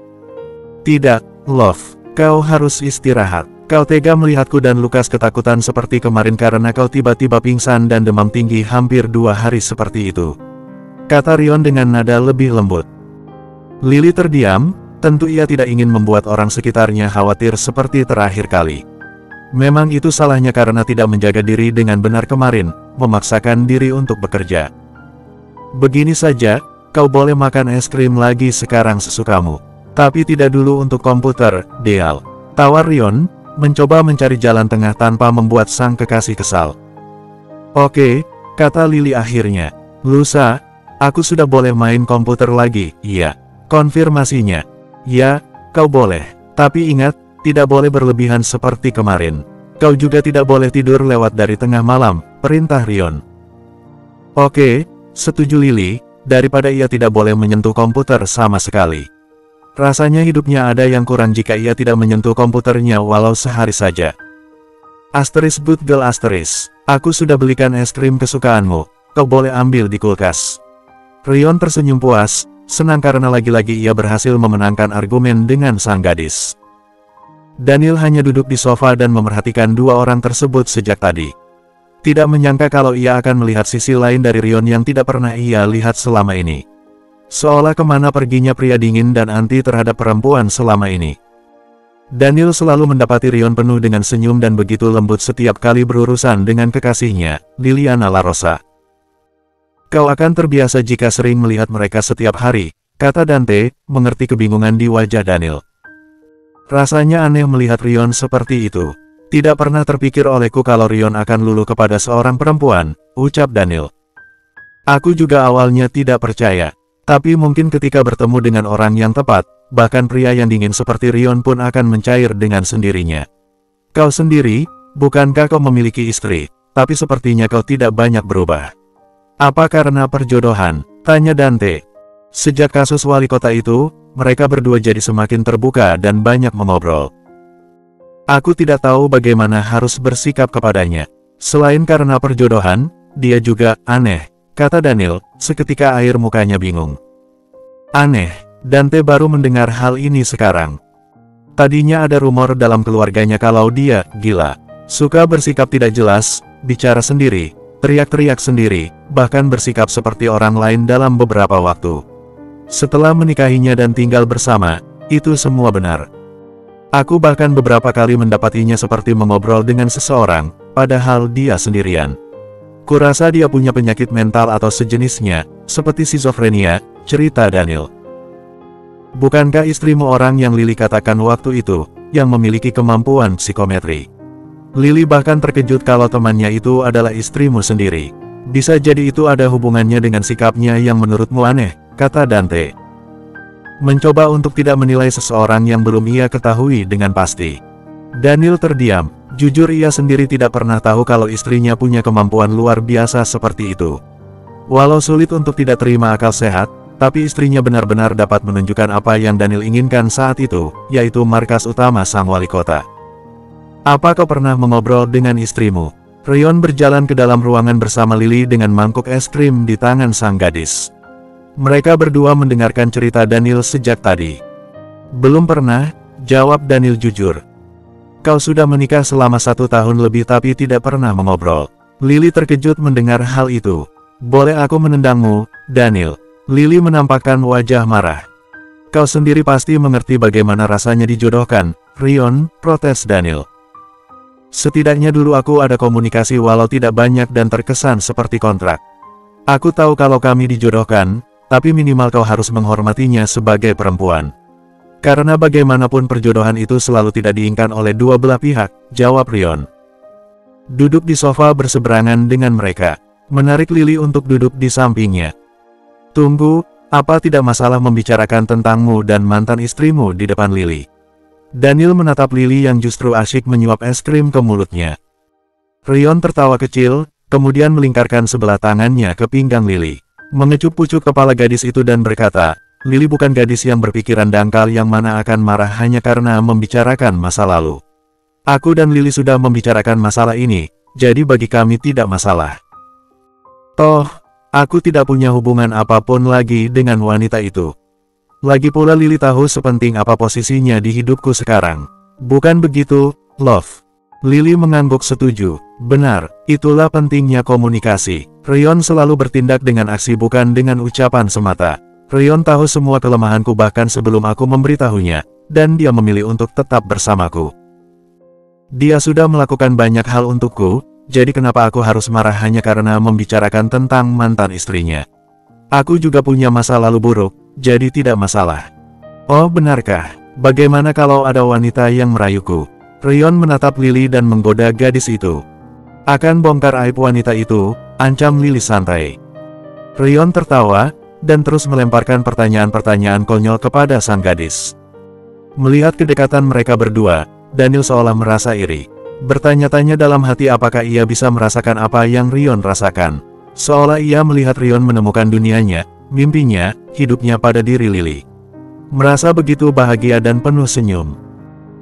Tidak, Love, kau harus istirahat. Kau tega melihatku dan Lukas ketakutan seperti kemarin karena kau tiba-tiba pingsan dan demam tinggi hampir 2 hari seperti itu. Kata Rion dengan nada lebih lembut. Lily terdiam, tentu ia tidak ingin membuat orang sekitarnya khawatir seperti terakhir kali. Memang itu salahnya karena tidak menjaga diri dengan benar kemarin, memaksakan diri untuk bekerja. Begini saja, kau boleh makan es krim lagi sekarang sesukamu. Tapi tidak dulu untuk komputer, Deal. Tawar Rion, mencoba mencari jalan tengah tanpa membuat sang kekasih kesal. Oke, kata Lily akhirnya. Lusa, aku sudah boleh main komputer lagi, iya. Konfirmasinya. Ya, kau boleh. Tapi ingat, tidak boleh berlebihan seperti kemarin. Kau juga tidak boleh tidur lewat dari tengah malam, perintah Rion. Oke, setuju Lily, daripada ia tidak boleh menyentuh komputer sama sekali. Rasanya hidupnya ada yang kurang jika ia tidak menyentuh komputernya walau sehari saja. Good girl aku sudah belikan es krim kesukaanmu, kau boleh ambil di kulkas. Rion tersenyum puas, senang karena lagi-lagi ia berhasil memenangkan argumen dengan sang gadis. Daniel hanya duduk di sofa dan memerhatikan dua orang tersebut sejak tadi. Tidak menyangka kalau ia akan melihat sisi lain dari Rion yang tidak pernah ia lihat selama ini. Seolah kemana perginya pria dingin dan anti terhadap perempuan selama ini. Daniel selalu mendapati Rion penuh dengan senyum dan begitu lembut setiap kali berurusan dengan kekasihnya, Liliana La Rosa. Kau akan terbiasa jika sering melihat mereka setiap hari, kata Dante, mengerti kebingungan di wajah Daniel. Rasanya aneh melihat Rion seperti itu. Tidak pernah terpikir olehku kalau Rion akan luluh kepada seorang perempuan, ucap Daniel. Aku juga awalnya tidak percaya. Tapi mungkin ketika bertemu dengan orang yang tepat, bahkan pria yang dingin seperti Rion pun akan mencair dengan sendirinya. Kau sendiri, bukankah kau memiliki istri, tapi sepertinya kau tidak banyak berubah. Apa karena perjodohan? Tanya Dante. Sejak kasus wali kota itu, mereka berdua jadi semakin terbuka dan banyak mengobrol. Aku tidak tahu bagaimana harus bersikap kepadanya. Selain karena perjodohan, dia juga aneh. Kata Daniel, seketika air mukanya bingung. Aneh, Dante baru mendengar hal ini sekarang. Tadinya ada rumor dalam keluarganya kalau dia gila. Suka bersikap tidak jelas, bicara sendiri, teriak-teriak sendiri, bahkan bersikap seperti orang lain dalam beberapa waktu. Setelah menikahinya dan tinggal bersama, itu semua benar. Aku bahkan beberapa kali mendapatinya seperti mengobrol dengan seseorang, padahal dia sendirian. Kurasa dia punya penyakit mental atau sejenisnya, seperti skizofrenia, cerita Daniel. Bukankah istrimu orang yang Lily katakan waktu itu, yang memiliki kemampuan psikometri? Lily bahkan terkejut kalau temannya itu adalah istrimu sendiri. Bisa jadi itu ada hubungannya dengan sikapnya yang menurutmu aneh, kata Dante. Mencoba untuk tidak menilai seseorang yang belum ia ketahui dengan pasti. Daniel terdiam. Jujur ia sendiri tidak pernah tahu kalau istrinya punya kemampuan luar biasa seperti itu. Walau sulit untuk tidak terima akal sehat, tapi istrinya benar-benar dapat menunjukkan apa yang Daniel inginkan saat itu, yaitu markas utama sang wali kota. Apa kau pernah mengobrol dengan istrimu? Rion berjalan ke dalam ruangan bersama Lily dengan mangkuk es krim di tangan sang gadis. Mereka berdua mendengarkan cerita Daniel sejak tadi. Belum pernah, jawab Daniel jujur. Kau sudah menikah selama 1 tahun lebih tapi tidak pernah mengobrol. Lily terkejut mendengar hal itu. Boleh aku menendangmu, Daniel? Lily menampakkan wajah marah. Kau sendiri pasti mengerti bagaimana rasanya dijodohkan, Rion, protes Daniel. Setidaknya dulu aku ada komunikasi walau tidak banyak dan terkesan seperti kontrak. Aku tahu kalau kami dijodohkan, tapi minimal kau harus menghormatinya sebagai perempuan. Karena bagaimanapun perjodohan itu selalu tidak diinginkan oleh dua belah pihak, jawab Rion. Duduk di sofa berseberangan dengan mereka, menarik Lily untuk duduk di sampingnya. Tunggu, apa tidak masalah membicarakan tentangmu dan mantan istrimu di depan Lily? Daniel menatap Lily yang justru asyik menyuap es krim ke mulutnya. Rion tertawa kecil, kemudian melingkarkan sebelah tangannya ke pinggang Lily. Mengecup pucuk kepala gadis itu dan berkata, Lily bukan gadis yang berpikiran dangkal yang mana akan marah hanya karena membicarakan masa lalu. Aku dan Lily sudah membicarakan masalah ini, jadi bagi kami tidak masalah. Toh, aku tidak punya hubungan apapun lagi dengan wanita itu. Lagi pula Lily tahu sepenting apa posisinya di hidupku sekarang. Bukan begitu, Love? Lily mengangguk setuju. Benar, itulah pentingnya komunikasi. Rion selalu bertindak dengan aksi bukan dengan ucapan semata. Rion tahu semua kelemahanku bahkan sebelum aku memberitahunya, dan dia memilih untuk tetap bersamaku. Dia sudah melakukan banyak hal untukku, jadi kenapa aku harus marah hanya karena membicarakan tentang mantan istrinya? Aku juga punya masa lalu buruk, jadi tidak masalah. Oh benarkah? Bagaimana kalau ada wanita yang merayuku? Rion menatap Lily dan menggoda gadis itu. Akan bongkar aib wanita itu, ancam Lily santai. Rion tertawa, dan terus melemparkan pertanyaan-pertanyaan konyol kepada sang gadis. Melihat kedekatan mereka berdua, Daniel seolah merasa iri. Bertanya-tanya dalam hati apakah ia bisa merasakan apa yang Rion rasakan. Seolah ia melihat Rion menemukan dunianya, mimpinya, hidupnya pada diri Lily. Merasa begitu bahagia dan penuh senyum.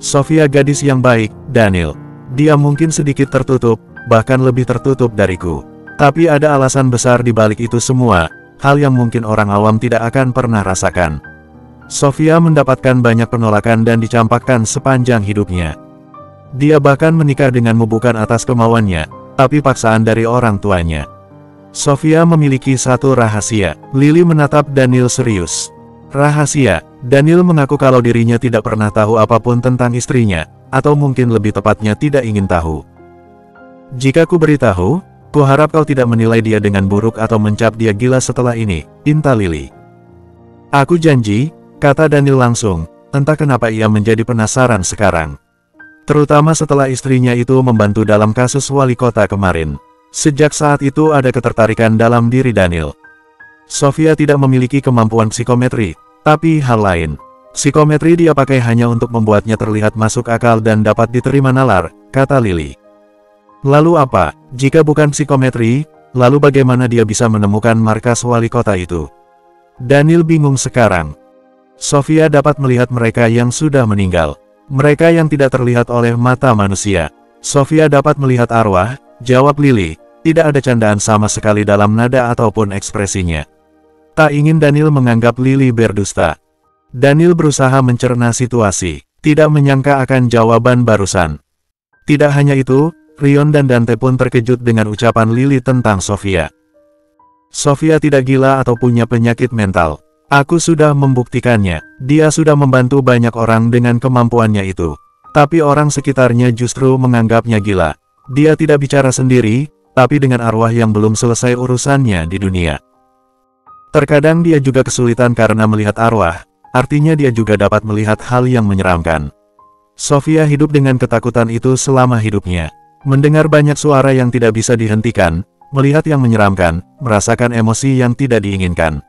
Sofia gadis yang baik, Daniel. Dia mungkin sedikit tertutup, bahkan lebih tertutup dariku. Tapi ada alasan besar di balik itu semua. Hal yang mungkin orang awam tidak akan pernah rasakan. Sofia mendapatkan banyak penolakan dan dicampakkan sepanjang hidupnya. Dia bahkan menikah denganmu bukan atas kemauannya, tapi paksaan dari orang tuanya. Sofia memiliki satu rahasia. Lily menatap Daniel serius. Rahasia? Daniel mengaku kalau dirinya tidak pernah tahu apapun tentang istrinya, atau mungkin lebih tepatnya tidak ingin tahu. Jika ku beritahu, kuharap kau tidak menilai dia dengan buruk atau mencap dia gila setelah ini, pinta Lily. Aku janji, kata Daniel langsung, entah kenapa ia menjadi penasaran sekarang. Terutama setelah istrinya itu membantu dalam kasus wali kota kemarin. Sejak saat itu ada ketertarikan dalam diri Daniel. Sofia tidak memiliki kemampuan psikometri, tapi hal lain. Psikometri dia pakai hanya untuk membuatnya terlihat masuk akal dan dapat diterima nalar, kata Lily. Lalu apa, jika bukan psikometri, lalu bagaimana dia bisa menemukan markas wali kota itu? Daniel bingung sekarang. Sofia dapat melihat mereka yang sudah meninggal. Mereka yang tidak terlihat oleh mata manusia. Sofia dapat melihat arwah, jawab Lily. Tidak ada candaan sama sekali dalam nada ataupun ekspresinya. Tak ingin Daniel menganggap Lily berdusta. Daniel berusaha mencerna situasi, tidak menyangka akan jawaban barusan. Tidak hanya itu, Rion dan Dante pun terkejut dengan ucapan Lily tentang Sofia. Sofia tidak gila atau punya penyakit mental. Aku sudah membuktikannya, dia sudah membantu banyak orang dengan kemampuannya itu. Tapi orang sekitarnya justru menganggapnya gila. Dia tidak bicara sendiri, tapi dengan arwah yang belum selesai urusannya di dunia. Terkadang dia juga kesulitan karena melihat arwah, artinya dia juga dapat melihat hal yang menyeramkan. Sofia hidup dengan ketakutan itu selama hidupnya. Mendengar banyak suara yang tidak bisa dihentikan, melihat yang menyeramkan, merasakan emosi yang tidak diinginkan.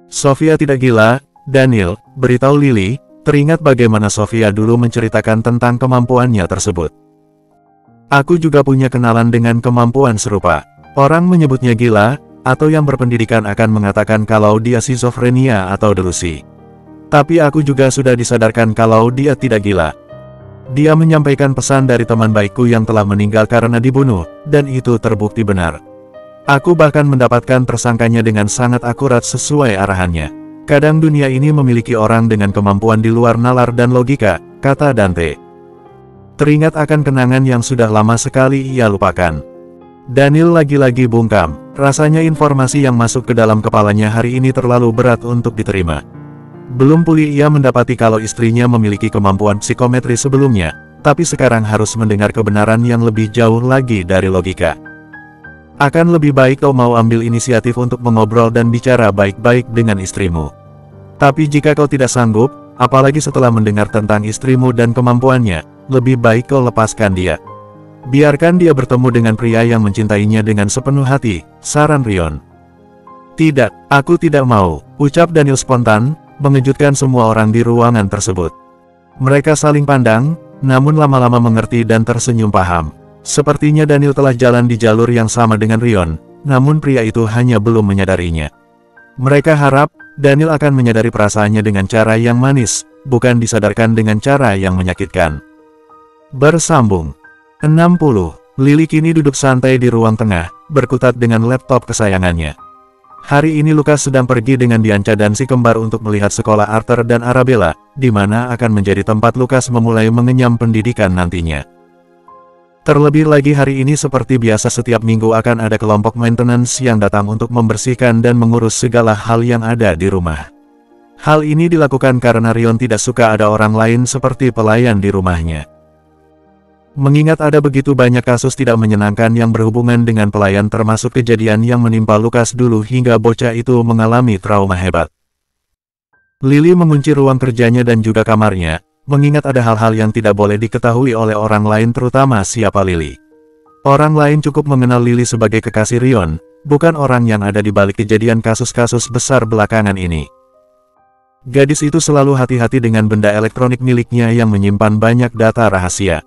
Sofia tidak gila, Daniel, beritahu Lily, teringat bagaimana Sofia dulu menceritakan tentang kemampuannya tersebut. Aku juga punya kenalan dengan kemampuan serupa. Orang menyebutnya gila, atau yang berpendidikan akan mengatakan kalau dia skizofrenia atau delusi. Tapi aku juga sudah disadarkan kalau dia tidak gila. Dia menyampaikan pesan dari teman baikku yang telah meninggal karena dibunuh, dan itu terbukti benar. Aku bahkan mendapatkan tersangkanya dengan sangat akurat sesuai arahannya. Kadang dunia ini memiliki orang dengan kemampuan di luar nalar dan logika, kata Dante. Teringat akan kenangan yang sudah lama sekali ia lupakan. Daniel lagi-lagi bungkam, rasanya informasi yang masuk ke dalam kepalanya hari ini terlalu berat untuk diterima. Belum pulih ia mendapati kalau istrinya memiliki kemampuan psikometri sebelumnya, tapi sekarang harus mendengar kebenaran yang lebih jauh lagi dari logika. Akan lebih baik kau mau ambil inisiatif untuk mengobrol dan bicara baik-baik dengan istrimu. Tapi jika kau tidak sanggup, apalagi setelah mendengar tentang istrimu dan kemampuannya, lebih baik kau lepaskan dia. Biarkan dia bertemu dengan pria yang mencintainya dengan sepenuh hati, saran Rion. Tidak, aku tidak mau, ucap Daniel spontan, mengejutkan semua orang di ruangan tersebut. Mereka saling pandang, namun lama-lama mengerti dan tersenyum paham. Sepertinya Daniel telah jalan di jalur yang sama dengan Rion, namun pria itu hanya belum menyadarinya. Mereka harap, Daniel akan menyadari perasaannya dengan cara yang manis, bukan disadarkan dengan cara yang menyakitkan. Bersambung 60. Lily kini duduk santai di ruang tengah, berkutat dengan laptop kesayangannya. Hari ini Lucas sedang pergi dengan Bianca dan si kembar untuk melihat sekolah Arthur dan Arabella, di mana akan menjadi tempat Lucas memulai mengenyam pendidikan nantinya. Terlebih lagi hari ini seperti biasa setiap minggu akan ada kelompok maintenance yang datang untuk membersihkan dan mengurus segala hal yang ada di rumah. Hal ini dilakukan karena Rion tidak suka ada orang lain seperti pelayan di rumahnya. Mengingat ada begitu banyak kasus tidak menyenangkan yang berhubungan dengan pelayan termasuk kejadian yang menimpa Lucas dulu hingga bocah itu mengalami trauma hebat. Lily mengunci ruang kerjanya dan juga kamarnya, mengingat ada hal-hal yang tidak boleh diketahui oleh orang lain terutama siapa Lily. Orang lain cukup mengenal Lily sebagai kekasih Rion, bukan orang yang ada di balik kejadian kasus-kasus besar belakangan ini. Gadis itu selalu hati-hati dengan benda elektronik miliknya yang menyimpan banyak data rahasia.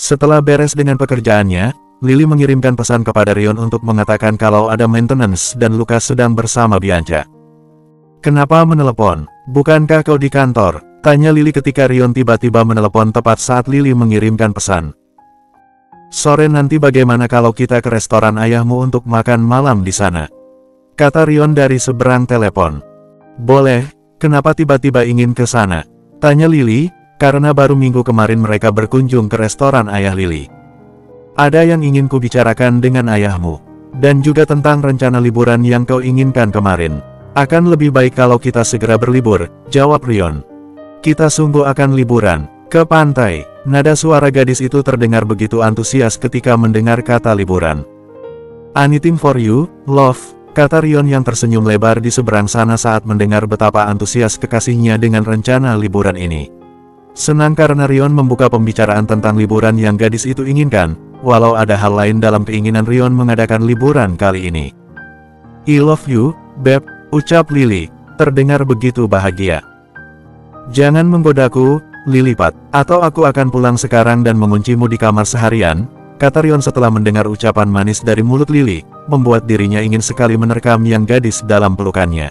Setelah beres dengan pekerjaannya, Lily mengirimkan pesan kepada Rion untuk mengatakan kalau ada maintenance dan Lucas sedang bersama Bianca. "Kenapa menelepon? Bukankah kau di kantor?" tanya Lily ketika Rion tiba-tiba menelepon tepat saat Lily mengirimkan pesan. "Sore nanti bagaimana kalau kita ke restoran ayahmu untuk makan malam di sana?" kata Rion dari seberang telepon. "Boleh, kenapa tiba-tiba ingin ke sana?" tanya Lily, karena baru minggu kemarin mereka berkunjung ke restoran ayah Lily. "Ada yang ingin kubicarakan dengan ayahmu, dan juga tentang rencana liburan yang kau inginkan kemarin. Akan lebih baik kalau kita segera berlibur," jawab Rion. "Kita sungguh akan liburan ke pantai." Nada suara gadis itu terdengar begitu antusias ketika mendengar kata liburan. "Anything for you, love," kata Rion yang tersenyum lebar di seberang sana saat mendengar betapa antusias kekasihnya dengan rencana liburan ini. Senang karena Rion membuka pembicaraan tentang liburan yang gadis itu inginkan, walau ada hal lain dalam keinginan Rion mengadakan liburan kali ini. "I love you, Beb," ucap Lily, terdengar begitu bahagia. "Jangan menggodaku, Lilipat, atau aku akan pulang sekarang dan menguncimu di kamar seharian," kata Rion setelah mendengar ucapan manis dari mulut Lily, membuat dirinya ingin sekali menerkam yang gadis dalam pelukannya.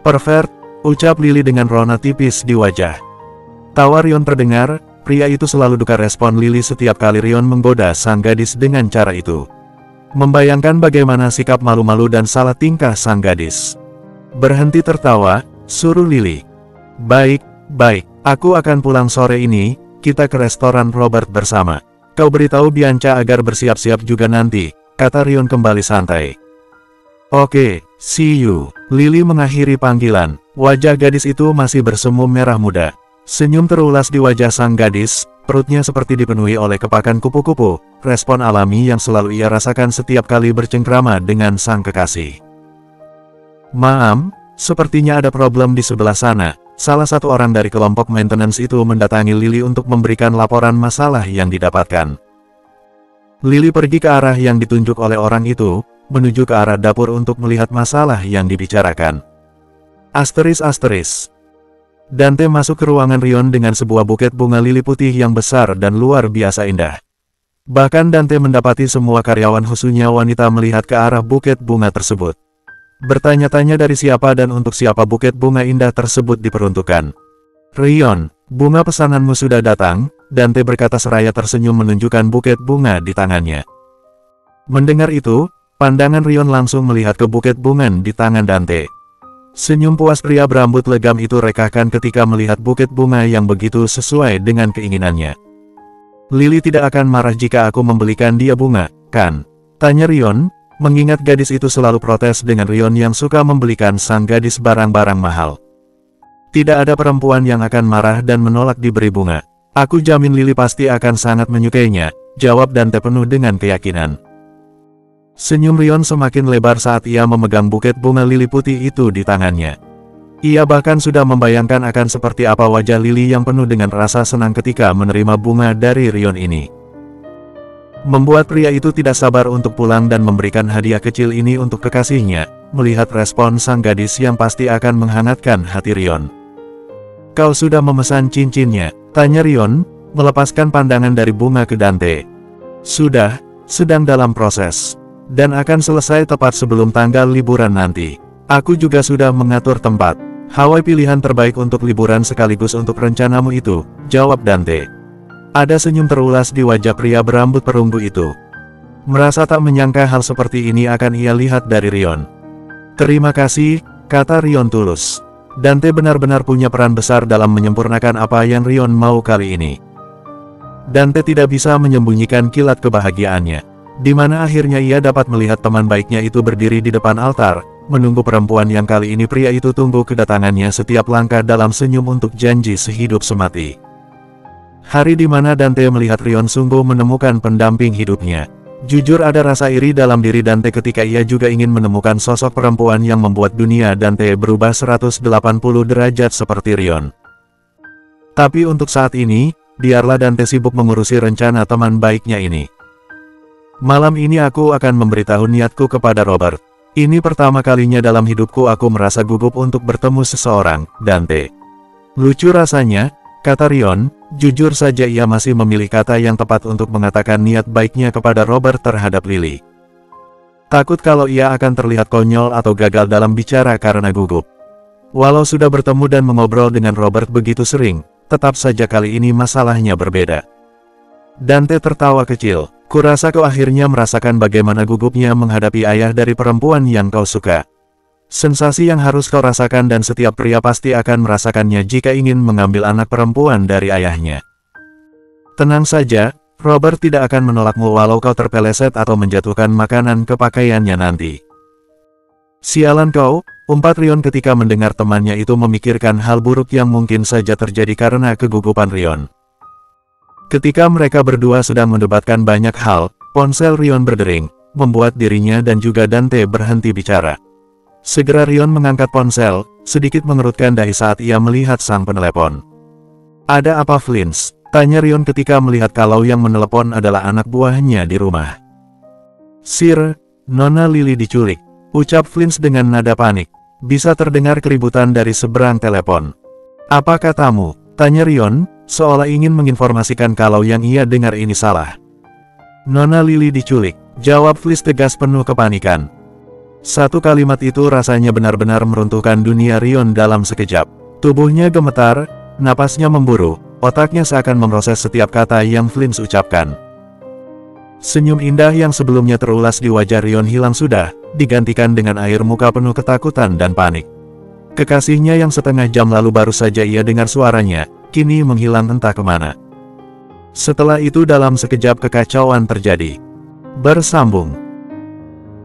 "Pervert," ucap Lily dengan rona tipis di wajah. Tawa Rion terdengar, pria itu selalu duka respon Lily setiap kali Rion menggoda sang gadis dengan cara itu. Membayangkan bagaimana sikap malu-malu dan salah tingkah sang gadis. "Berhenti tertawa," suruh Lily. "Baik, baik, aku akan pulang sore ini, kita ke restoran Robert bersama. Kau beritahu Bianca agar bersiap-siap juga nanti," kata Rion kembali santai. "Oke, see you." Lily mengakhiri panggilan. Wajah gadis itu masih bersemu merah muda. Senyum terulas di wajah sang gadis, perutnya seperti dipenuhi oleh kepakan kupu-kupu, respon alami yang selalu ia rasakan setiap kali bercengkrama dengan sang kekasih. "Maam, sepertinya ada problem di sebelah sana." Salah satu orang dari kelompok maintenance itu mendatangi Lily untuk memberikan laporan masalah yang didapatkan. Lily pergi ke arah yang ditunjuk oleh orang itu, menuju ke arah dapur untuk melihat masalah yang dibicarakan. Asteris. Dante masuk ke ruangan Rion dengan sebuah buket bunga lili putih yang besar dan luar biasa indah. Bahkan Dante mendapati semua karyawan khususnya wanita melihat ke arah buket bunga tersebut. Bertanya-tanya dari siapa dan untuk siapa buket bunga indah tersebut diperuntukkan. "Rion, bunga pesananmu sudah datang," Dante berkata seraya tersenyum menunjukkan buket bunga di tangannya. Mendengar itu, pandangan Rion langsung melihat ke buket bunga di tangan Dante. Senyum puas pria berambut legam itu rekahkan ketika melihat buket bunga yang begitu sesuai dengan keinginannya. "Lily tidak akan marah jika aku membelikan dia bunga, kan?" tanya Rion, mengingat gadis itu selalu protes dengan Rion yang suka membelikan sang gadis barang-barang mahal. "Tidak ada perempuan yang akan marah dan menolak diberi bunga. Aku jamin Lily pasti akan sangat menyukainya," jawab Dante penuh dengan keyakinan. Senyum Rion semakin lebar saat ia memegang buket bunga lili putih itu di tangannya. Ia bahkan sudah membayangkan akan seperti apa wajah Lily yang penuh dengan rasa senang ketika menerima bunga dari Rion ini. Membuat pria itu tidak sabar untuk pulang dan memberikan hadiah kecil ini untuk kekasihnya, melihat respon sang gadis yang pasti akan menghangatkan hati Rion. "Kau sudah memesan cincinnya?" tanya Rion, melepaskan pandangan dari bunga ke Dante. "Sudah, sedang dalam proses. Dan akan selesai tepat sebelum tanggal liburan nanti. Aku juga sudah mengatur tempat. Hawaii pilihan terbaik untuk liburan sekaligus untuk rencanamu itu, jawab Dante. Ada senyum terulas di wajah pria berambut perunggu itu. Merasa tak menyangka hal seperti ini akan ia lihat dari Rion. Terima kasih, kata Rion tulus. Dante benar-benar punya peran besar dalam menyempurnakan apa yang Rion mau kali ini. Dante tidak bisa menyembunyikan kilat kebahagiaannya, di mana akhirnya ia dapat melihat teman baiknya itu berdiri di depan altar, menunggu perempuan yang kali ini pria itu tunggu kedatangannya setiap langkah dalam senyum untuk janji sehidup semati. Hari di mana Dante melihat Rion sungguh menemukan pendamping hidupnya. Jujur ada rasa iri dalam diri Dante ketika ia juga ingin menemukan sosok perempuan yang membuat dunia Dante berubah 180 derajat seperti Rion. Tapi untuk saat ini, biarlah Dante sibuk mengurusi rencana teman baiknya ini. Malam ini aku akan memberitahu niatku kepada Robert. Ini pertama kalinya dalam hidupku aku merasa gugup untuk bertemu seseorang, Dante. Lucu rasanya, kata Rion. Jujur saja ia masih memilih kata yang tepat untuk mengatakan niat baiknya kepada Robert terhadap Lily. Takut kalau ia akan terlihat konyol atau gagal dalam bicara karena gugup. Walau sudah bertemu dan mengobrol dengan Robert begitu sering, tetap saja kali ini masalahnya berbeda. Dante tertawa kecil. Kurasa kau akhirnya merasakan bagaimana gugupnya menghadapi ayah dari perempuan yang kau suka. Sensasi yang harus kau rasakan dan setiap pria pasti akan merasakannya jika ingin mengambil anak perempuan dari ayahnya. Tenang saja, Robert tidak akan menolakmu walau kau terpeleset atau menjatuhkan makanan ke pakaiannya nanti. Sialan kau, umpat Rion ketika mendengar temannya itu memikirkan hal buruk yang mungkin saja terjadi karena kegugupan Rion. Ketika mereka berdua sedang mendebatkan banyak hal, ponsel Rion berdering, membuat dirinya dan juga Dante berhenti bicara. Segera Rion mengangkat ponsel, sedikit mengerutkan dahi saat ia melihat sang penelepon. Ada apa Flins? Tanya Rion ketika melihat kalau yang menelepon adalah anak buahnya di rumah. Sir, Nona Lily diculik, ucap Flins dengan nada panik. Bisa terdengar keributan dari seberang telepon. Apa katamu? Tanya Rion, seolah ingin menginformasikan kalau yang ia dengar ini salah. Nona Lily diculik, jawab Flins tegas penuh kepanikan. Satu kalimat itu rasanya benar-benar meruntuhkan dunia Rion dalam sekejap. Tubuhnya gemetar, napasnya memburu, otaknya seakan memproses setiap kata yang Flins ucapkan. Senyum indah yang sebelumnya terulas di wajah Rion hilang sudah, digantikan dengan air muka penuh ketakutan dan panik. Kekasihnya yang setengah jam lalu baru saja ia dengar suaranya, kini menghilang entah kemana. Setelah itu dalam sekejap kekacauan terjadi. Bersambung.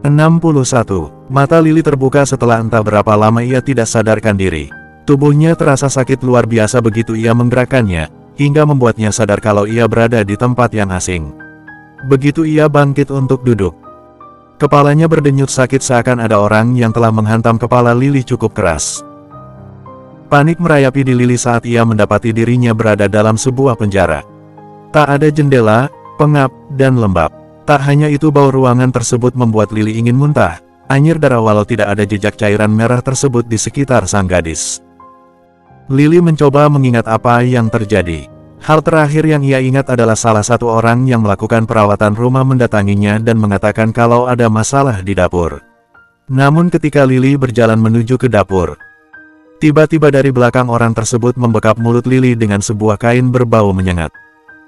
61. Mata Lily terbuka setelah entah berapa lama ia tidak sadarkan diri. Tubuhnya terasa sakit luar biasa begitu ia menggerakkannya, hingga membuatnya sadar kalau ia berada di tempat yang asing. Begitu ia bangkit untuk duduk, kepalanya berdenyut sakit seakan ada orang yang telah menghantam kepala Lily cukup keras. Panik merayapi di Lily saat ia mendapati dirinya berada dalam sebuah penjara. Tak ada jendela, pengap, dan lembab. Tak hanya itu, bau ruangan tersebut membuat Lily ingin muntah, anyir darah walau tidak ada jejak cairan merah tersebut di sekitar sang gadis. Lily mencoba mengingat apa yang terjadi. Hal terakhir yang ia ingat adalah salah satu orang yang melakukan perawatan rumah mendatanginya dan mengatakan kalau ada masalah di dapur. Namun ketika Lily berjalan menuju ke dapur, tiba-tiba dari belakang orang tersebut membekap mulut Lily dengan sebuah kain berbau menyengat.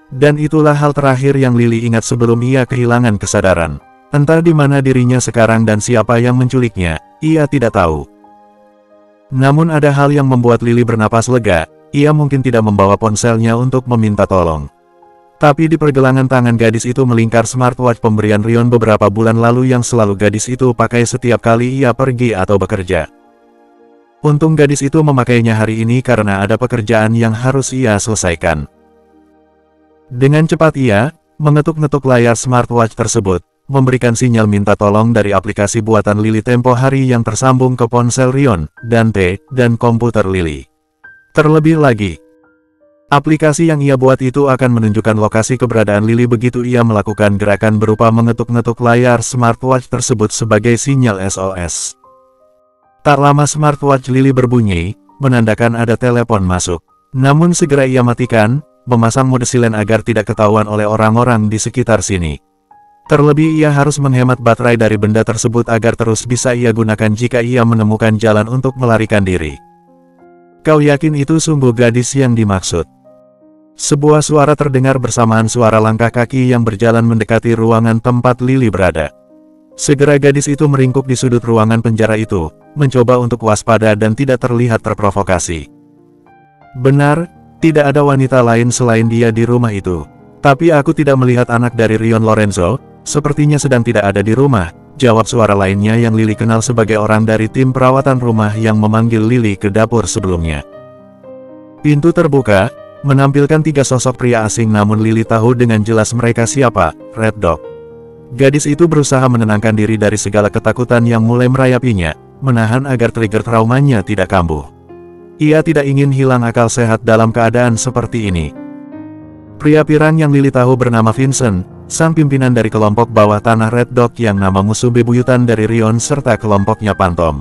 Dan itulah hal terakhir yang Lily ingat sebelum ia kehilangan kesadaran. Entah di mana dirinya sekarang dan siapa yang menculiknya, ia tidak tahu. Namun ada hal yang membuat Lily bernapas lega, ia mungkin tidak membawa ponselnya untuk meminta tolong. Tapi di pergelangan tangan gadis itu melingkar smartwatch pemberian Rion beberapa bulan lalu yang selalu gadis itu pakai setiap kali ia pergi atau bekerja. Untung gadis itu memakainya hari ini karena ada pekerjaan yang harus ia selesaikan. Dengan cepat ia mengetuk-ngetuk layar smartwatch tersebut, memberikan sinyal minta tolong dari aplikasi buatan Lily tempo hari yang tersambung ke ponsel Rion, Dante, dan komputer Lily. Terlebih lagi, aplikasi yang ia buat itu akan menunjukkan lokasi keberadaan Lily begitu ia melakukan gerakan berupa mengetuk-ngetuk layar smartwatch tersebut sebagai sinyal SOS. Tak lama smartwatch Lily berbunyi, menandakan ada telepon masuk. Namun segera ia matikan, memasang mode silent agar tidak ketahuan oleh orang-orang di sekitar sini. Terlebih ia harus menghemat baterai dari benda tersebut agar terus bisa ia gunakan jika ia menemukan jalan untuk melarikan diri. Kau yakin itu sungguh gadis yang dimaksud? Sebuah suara terdengar bersamaan suara langkah kaki yang berjalan mendekati ruangan tempat Lily berada. Segera gadis itu meringkuk di sudut ruangan penjara itu, mencoba untuk waspada dan tidak terlihat terprovokasi. Benar, tidak ada wanita lain selain dia di rumah itu. Tapi aku tidak melihat anak dari Rion Lorenzo, sepertinya sedang tidak ada di rumah, jawab suara lainnya yang Lily kenal sebagai orang dari tim perawatan rumah yang memanggil Lily ke dapur sebelumnya. Pintu terbuka, menampilkan 3 sosok pria asing namun Lily tahu dengan jelas mereka siapa, Red Dog. Gadis itu berusaha menenangkan diri dari segala ketakutan yang mulai merayapinya, menahan agar trigger traumanya tidak kambuh. Ia tidak ingin hilang akal sehat dalam keadaan seperti ini. Pria pirang yang Lily tahu bernama Vincent, sang pimpinan dari kelompok bawah tanah Red Dog yang nama musuh bebuyutan dari Rion serta kelompoknya Phantom.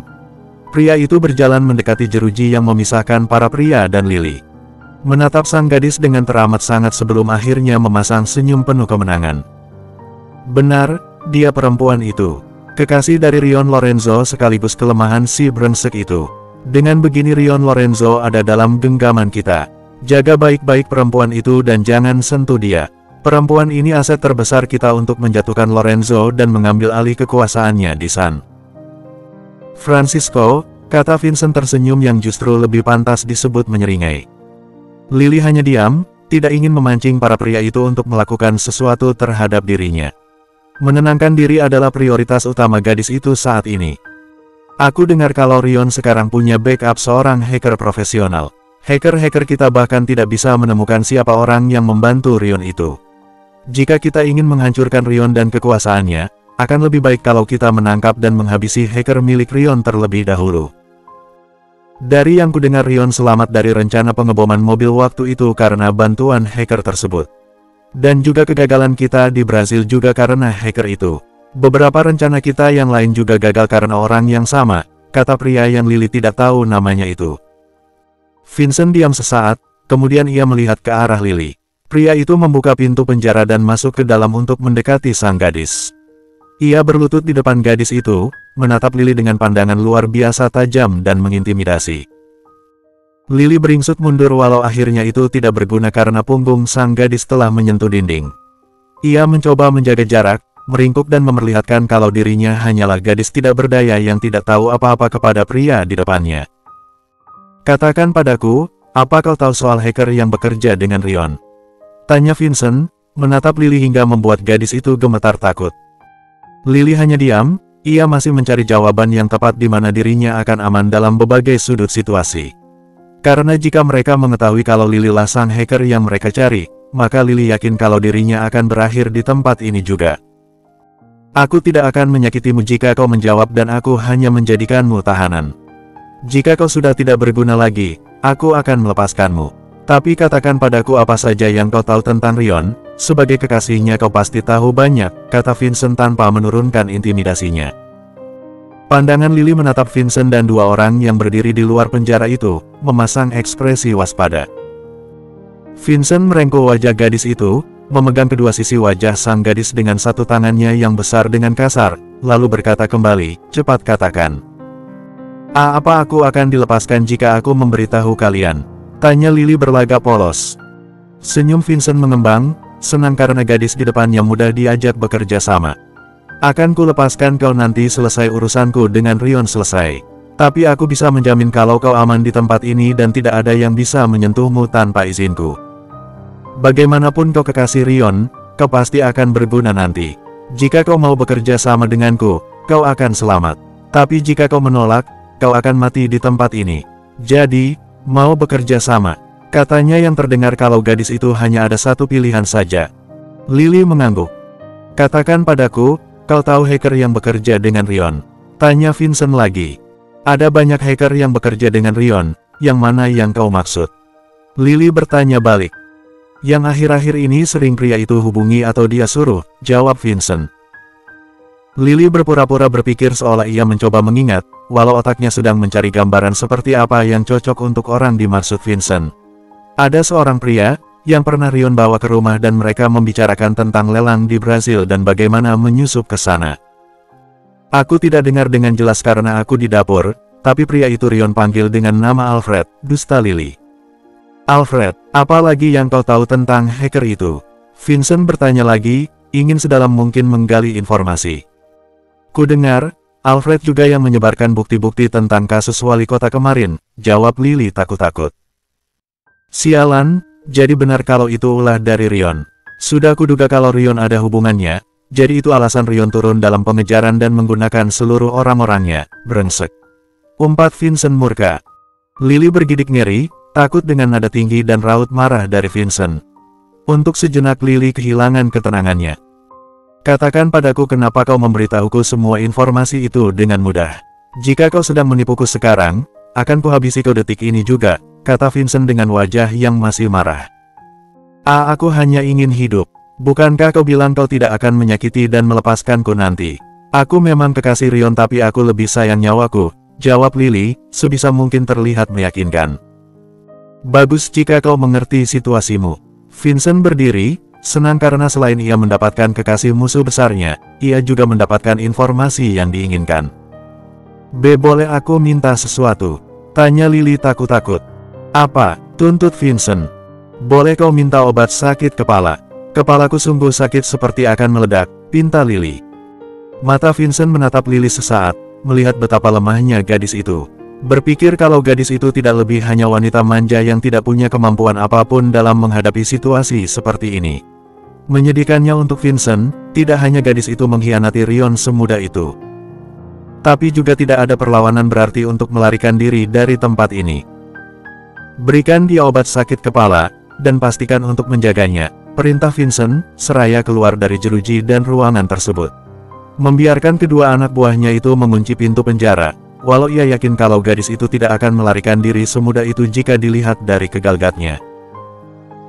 Pria itu berjalan mendekati jeruji yang memisahkan para pria dan Lily. Menatap sang gadis dengan teramat sangat sebelum akhirnya memasang senyum penuh kemenangan. Benar, dia perempuan itu. Kekasih dari Rion Lorenzo sekaligus kelemahan si brengsek itu. Dengan begini Rion Lorenzo ada dalam genggaman kita. Jaga baik-baik perempuan itu dan jangan sentuh dia. Perempuan ini aset terbesar kita untuk menjatuhkan Lorenzo dan mengambil alih kekuasaannya di San Francisco, kata Vincent tersenyum yang justru lebih pantas disebut menyeringai. Lily hanya diam, tidak ingin memancing para pria itu untuk melakukan sesuatu terhadap dirinya. Menenangkan diri adalah prioritas utama gadis itu saat ini. Aku dengar kalau Rion sekarang punya backup seorang hacker profesional. Hacker-hacker kita bahkan tidak bisa menemukan siapa orang yang membantu Rion itu. Jika kita ingin menghancurkan Rion dan kekuasaannya, akan lebih baik kalau kita menangkap dan menghabisi hacker milik Rion terlebih dahulu. Dari yang kudengar Rion selamat dari rencana pengeboman mobil waktu itu karena bantuan hacker tersebut. Dan juga kegagalan kita di Brasil juga karena hacker itu. Beberapa rencana kita yang lain juga gagal karena orang yang sama, kata pria yang Lily tidak tahu namanya itu. Vincent diam sesaat, kemudian ia melihat ke arah Lily. Pria itu membuka pintu penjara dan masuk ke dalam untuk mendekati sang gadis. Ia berlutut di depan gadis itu, menatap Lily dengan pandangan luar biasa tajam dan mengintimidasi. Lily beringsut mundur walau akhirnya itu tidak berguna karena punggung sang gadis telah menyentuh dinding. Ia mencoba menjaga jarak, meringkuk dan memperlihatkan kalau dirinya hanyalah gadis tidak berdaya yang tidak tahu apa-apa kepada pria di depannya. Katakan padaku, apa kau tahu soal hacker yang bekerja dengan Rion? Tanya Vincent, menatap Lily hingga membuat gadis itu gemetar takut. Lily hanya diam, ia masih mencari jawaban yang tepat di mana dirinya akan aman dalam berbagai sudut situasi. Karena jika mereka mengetahui kalau Lily lah sang hacker yang mereka cari, maka Lily yakin kalau dirinya akan berakhir di tempat ini juga. Aku tidak akan menyakitimu jika kau menjawab dan aku hanya menjadikanmu tahanan. Jika kau sudah tidak berguna lagi, aku akan melepaskanmu. Tapi katakan padaku apa saja yang kau tahu tentang Rion, sebagai kekasihnya kau pasti tahu banyak, kata Vincent tanpa menurunkan intimidasinya. Pandangan Lily menatap Vincent dan 2 orang yang berdiri di luar penjara itu, memasang ekspresi waspada. Vincent merengkuh wajah gadis itu, memegang kedua sisi wajah sang gadis dengan satu tangannya yang besar dengan kasar, lalu berkata kembali, cepat katakan. Apa aku akan dilepaskan jika aku memberitahu kalian? Tanya Lily berlagak polos. Senyum Vincent mengembang, senang karena gadis di depannya mudah diajak bekerja sama. Akan ku lepaskan kau nanti selesai urusanku dengan Rion selesai. Tapi aku bisa menjamin kalau kau aman di tempat ini dan tidak ada yang bisa menyentuhmu tanpa izinku. Bagaimanapun kau kekasih Rion, kau pasti akan berguna nanti. Jika kau mau bekerja sama denganku, kau akan selamat. Tapi jika kau menolak, kau akan mati di tempat ini. Jadi, mau bekerja sama? Katanya yang terdengar kalau gadis itu hanya ada satu pilihan saja. Lily mengangguk. Katakan padaku, kau tahu hacker yang bekerja dengan Rion? Tanya Vincent lagi. Ada banyak hacker yang bekerja dengan Rion, yang mana yang kau maksud? Lily bertanya balik. Yang akhir-akhir ini sering pria itu hubungi atau dia suruh, jawab Vincent. Lily berpura-pura berpikir seolah ia mencoba mengingat, walau otaknya sedang mencari gambaran seperti apa yang cocok untuk orang dimaksud Vincent. Ada seorang pria, yang pernah Rion bawa ke rumah dan mereka membicarakan tentang lelang di Brasil dan bagaimana menyusup ke sana. Aku tidak dengar dengan jelas karena aku di dapur, tapi pria itu Rion panggil dengan nama Alfred, dusta Lily. Alfred, apa lagi yang kau tahu tentang hacker itu? Vincent bertanya lagi, ingin sedalam mungkin menggali informasi. Ku dengar, Alfred juga yang menyebarkan bukti-bukti tentang kasus wali kota kemarin, jawab Lily takut-takut. Sialan, jadi benar kalau itu ulah dari Rion. Sudah kuduga kalau Rion ada hubungannya, jadi itu alasan Rion turun dalam pengejaran dan menggunakan seluruh orang-orangnya, brengsek. Umpat Vincent murka. Lily bergidik ngeri, takut dengan nada tinggi dan raut marah dari Vincent. Untuk sejenak Lily kehilangan ketenangannya. Katakan padaku kenapa kau memberitahuku semua informasi itu dengan mudah. Jika kau sedang menipuku sekarang, akan kuhabisi kau detik ini juga, kata Vincent dengan wajah yang masih marah. Aku hanya ingin hidup. Bukankah kau bilang kau tidak akan menyakiti dan melepaskanku nanti? Aku memang kekasih Rion tapi aku lebih sayang nyawaku, jawab Lily, sebisa mungkin terlihat meyakinkan. Bagus jika kau mengerti situasimu. Vincent berdiri, senang karena selain ia mendapatkan kekasih musuh besarnya, ia juga mendapatkan informasi yang diinginkan. Boleh aku minta sesuatu? Tanya Lily takut-takut. Apa? Tuntut Vincent. Boleh kau minta obat sakit kepala? Kepalaku sungguh sakit seperti akan meledak, pinta Lily. Mata Vincent menatap Lily sesaat, melihat betapa lemahnya gadis itu. Berpikir kalau gadis itu tidak lebih hanya wanita manja yang tidak punya kemampuan apapun dalam menghadapi situasi seperti ini. Menyedihkannya untuk Vincent, tidak hanya gadis itu mengkhianati Rion semudah itu. Tapi juga tidak ada perlawanan berarti untuk melarikan diri dari tempat ini. Berikan dia obat sakit kepala, dan pastikan untuk menjaganya, perintah Vincent, seraya keluar dari jeruji dan ruangan tersebut. Membiarkan kedua anak buahnya itu mengunci pintu penjara, walau ia yakin kalau gadis itu tidak akan melarikan diri semudah itu jika dilihat dari kegalgatnya.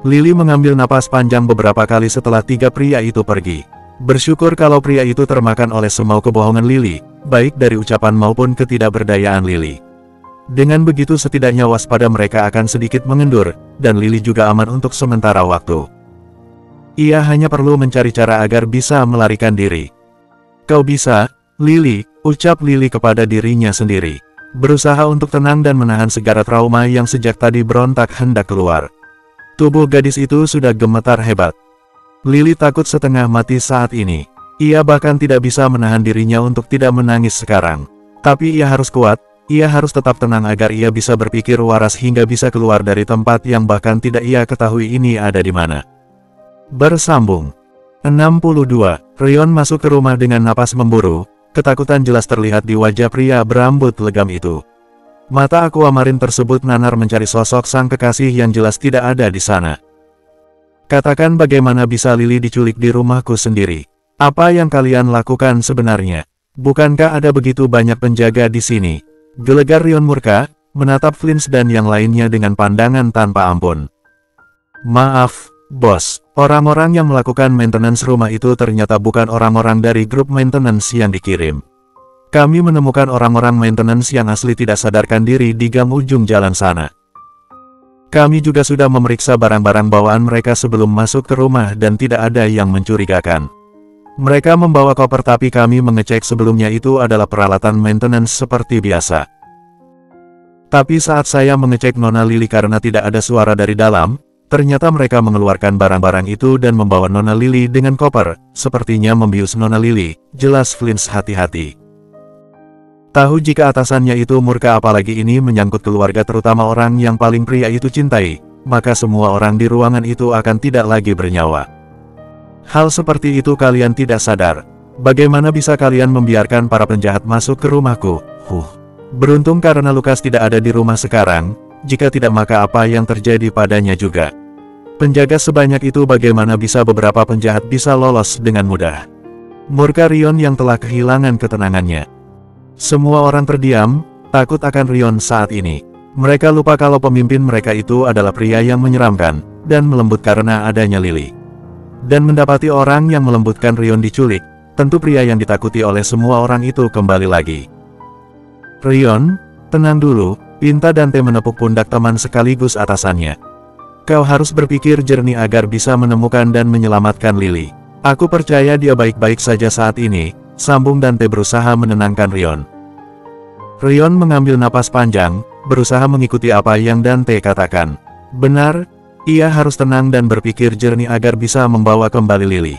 Lily mengambil napas panjang beberapa kali setelah tiga pria itu pergi. Bersyukur kalau pria itu termakan oleh semau kebohongan Lily, baik dari ucapan maupun ketidakberdayaan Lily. Dengan begitu setidaknya waspada mereka akan sedikit mengendur, dan Lily juga aman untuk sementara waktu. Ia hanya perlu mencari cara agar bisa melarikan diri. Kau bisa, Lily, ucap Lily kepada dirinya sendiri. Berusaha untuk tenang dan menahan segala trauma yang sejak tadi berontak hendak keluar. Tubuh gadis itu sudah gemetar hebat. Lily takut setengah mati saat ini. Ia bahkan tidak bisa menahan dirinya untuk tidak menangis sekarang. Tapi ia harus kuat, ia harus tetap tenang agar ia bisa berpikir waras hingga bisa keluar dari tempat yang bahkan tidak ia ketahui ini ada di mana. Bersambung. 62. Rion masuk ke rumah dengan napas memburu, ketakutan jelas terlihat di wajah pria berambut legam itu. Mata aquamarin tersebut nanar mencari sosok sang kekasih yang jelas tidak ada di sana. Katakan bagaimana bisa Lily diculik di rumahku sendiri? Apa yang kalian lakukan sebenarnya? Bukankah ada begitu banyak penjaga di sini? Gelegar Rion murka, menatap Flynn dan yang lainnya dengan pandangan tanpa ampun. Maaf, bos. Orang-orang yang melakukan maintenance rumah itu ternyata bukan orang-orang dari grup maintenance yang dikirim. Kami menemukan orang-orang maintenance yang asli tidak sadarkan diri di gang ujung jalan sana. Kami juga sudah memeriksa barang-barang bawaan mereka sebelum masuk ke rumah dan tidak ada yang mencurigakan. Mereka membawa koper tapi kami mengecek sebelumnya itu adalah peralatan maintenance seperti biasa. Tapi saat saya mengecek Nona Lily karena tidak ada suara dari dalam, ternyata mereka mengeluarkan barang-barang itu dan membawa Nona Lily dengan koper, sepertinya membius Nona Lily, jelas Flynn hati-hati. Tahu jika atasannya itu murka apalagi ini menyangkut keluarga terutama orang yang paling pria itu cintai, maka semua orang di ruangan itu akan tidak lagi bernyawa. Hal seperti itu kalian tidak sadar. Bagaimana bisa kalian membiarkan para penjahat masuk ke rumahku? Beruntung karena Lukas tidak ada di rumah sekarang, jika tidak maka apa yang terjadi padanya juga. Penjaga sebanyak itu bagaimana bisa beberapa penjahat bisa lolos dengan mudah? Murka Rion yang telah kehilangan ketenangannya. Semua orang terdiam, takut akan Rion saat ini. Mereka lupa kalau pemimpin mereka itu adalah pria yang menyeramkan, dan melembut karena adanya Lily. Dan mendapati orang yang melembutkan Rion diculik, tentu pria yang ditakuti oleh semua orang itu kembali lagi. Rion, tenang dulu, pinta Dante menepuk pundak teman sekaligus atasannya. kau harus berpikir jernih agar bisa menemukan dan menyelamatkan Lily. Aku percaya dia baik-baik saja saat ini, sambung Dante berusaha menenangkan Rion. Rion mengambil napas panjang, berusaha mengikuti apa yang Dante katakan. Benar, ia harus tenang dan berpikir jernih agar bisa membawa kembali Lily.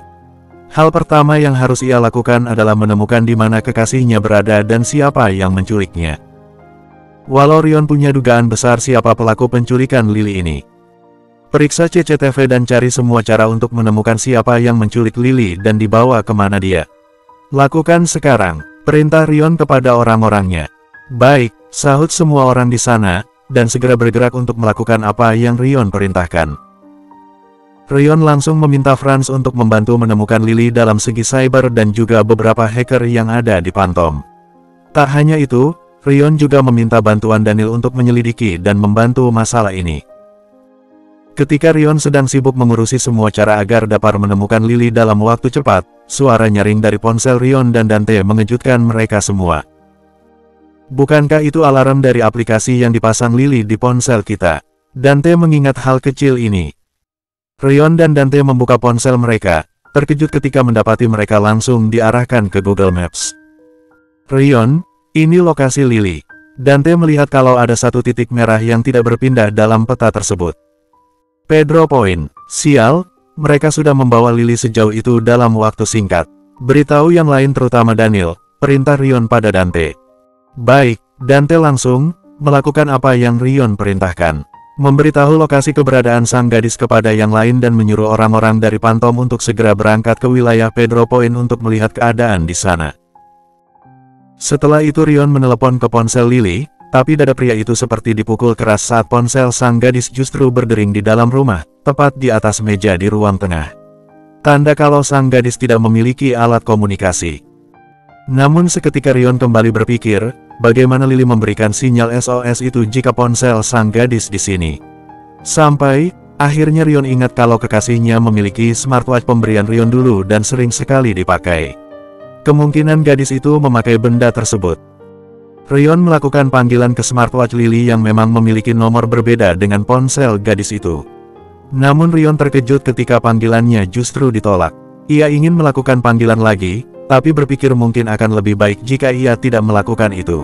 Hal pertama yang harus ia lakukan adalah menemukan di mana kekasihnya berada dan siapa yang menculiknya. Walau Rion punya dugaan besar siapa pelaku penculikan Lily ini. Periksa CCTV dan cari semua cara untuk menemukan siapa yang menculik Lily dan dibawa kemana dia. Lakukan sekarang, perintah Rion kepada orang-orangnya. Baik, sahut semua orang di sana, dan segera bergerak untuk melakukan apa yang Rion perintahkan. Rion langsung meminta Franz untuk membantu menemukan Lily dalam segi cyber dan juga beberapa hacker yang ada di Phantom. Tak hanya itu, Rion juga meminta bantuan Daniel untuk menyelidiki dan membantu masalah ini. Ketika Rion sedang sibuk mengurusi semua cara agar dapat menemukan Lily dalam waktu cepat, suara nyaring dari ponsel Rion dan Dante mengejutkan mereka semua. Bukankah itu alarm dari aplikasi yang dipasang Lily di ponsel kita? Dante mengingat hal kecil ini. Rion dan Dante membuka ponsel mereka, terkejut ketika mendapati mereka langsung diarahkan ke Google Maps. Rion, ini lokasi Lily. Dante melihat kalau ada satu titik merah yang tidak berpindah dalam peta tersebut. Pedro Point, sial, mereka sudah membawa Lily sejauh itu dalam waktu singkat. Beritahu yang lain terutama Daniel, perintah Rion pada Dante. Baik, Dante langsung melakukan apa yang Rion perintahkan. Memberitahu lokasi keberadaan sang gadis kepada yang lain dan menyuruh orang-orang dari Phantom untuk segera berangkat ke wilayah Pedro Point untuk melihat keadaan di sana. Setelah itu Rion menelepon ke ponsel Lily. Tapi dada pria itu seperti dipukul keras saat ponsel sang gadis justru berdering di dalam rumah, tepat di atas meja di ruang tengah. Tanda kalau sang gadis tidak memiliki alat komunikasi. Namun seketika Rion kembali berpikir, bagaimana Lily memberikan sinyal SOS itu jika ponsel sang gadis di sini. Sampai, akhirnya Rion ingat kalau kekasihnya memiliki smartwatch pemberian Rion dulu dan sering sekali dipakai. Kemungkinan gadis itu memakai benda tersebut. Rion melakukan panggilan ke smartwatch Lily yang memang memiliki nomor berbeda dengan ponsel gadis itu. Namun Rion terkejut ketika panggilannya justru ditolak. Ia ingin melakukan panggilan lagi, tapi berpikir mungkin akan lebih baik jika ia tidak melakukan itu.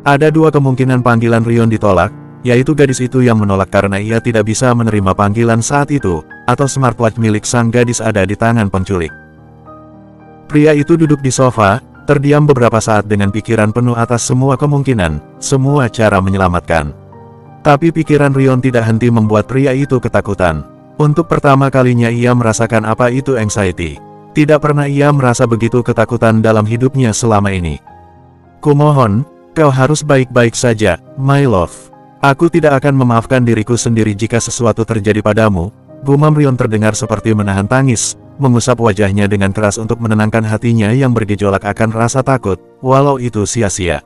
Ada dua kemungkinan panggilan Rion ditolak, yaitu gadis itu yang menolak karena ia tidak bisa menerima panggilan saat itu, atau smartwatch milik sang gadis ada di tangan penculik. Pria itu duduk di sofa, terdiam beberapa saat dengan pikiran penuh atas semua kemungkinan, semua cara menyelamatkan. Tapi pikiran Rion tidak henti membuat pria itu ketakutan. Untuk pertama kalinya ia merasakan apa itu anxiety. Tidak pernah ia merasa begitu ketakutan dalam hidupnya selama ini. Kumohon, kau harus baik-baik saja, my love. Aku tidak akan memaafkan diriku sendiri jika sesuatu terjadi padamu. Gumam Rion terdengar seperti menahan tangis, mengusap wajahnya dengan keras untuk menenangkan hatinya yang bergejolak akan rasa takut, walau itu sia-sia.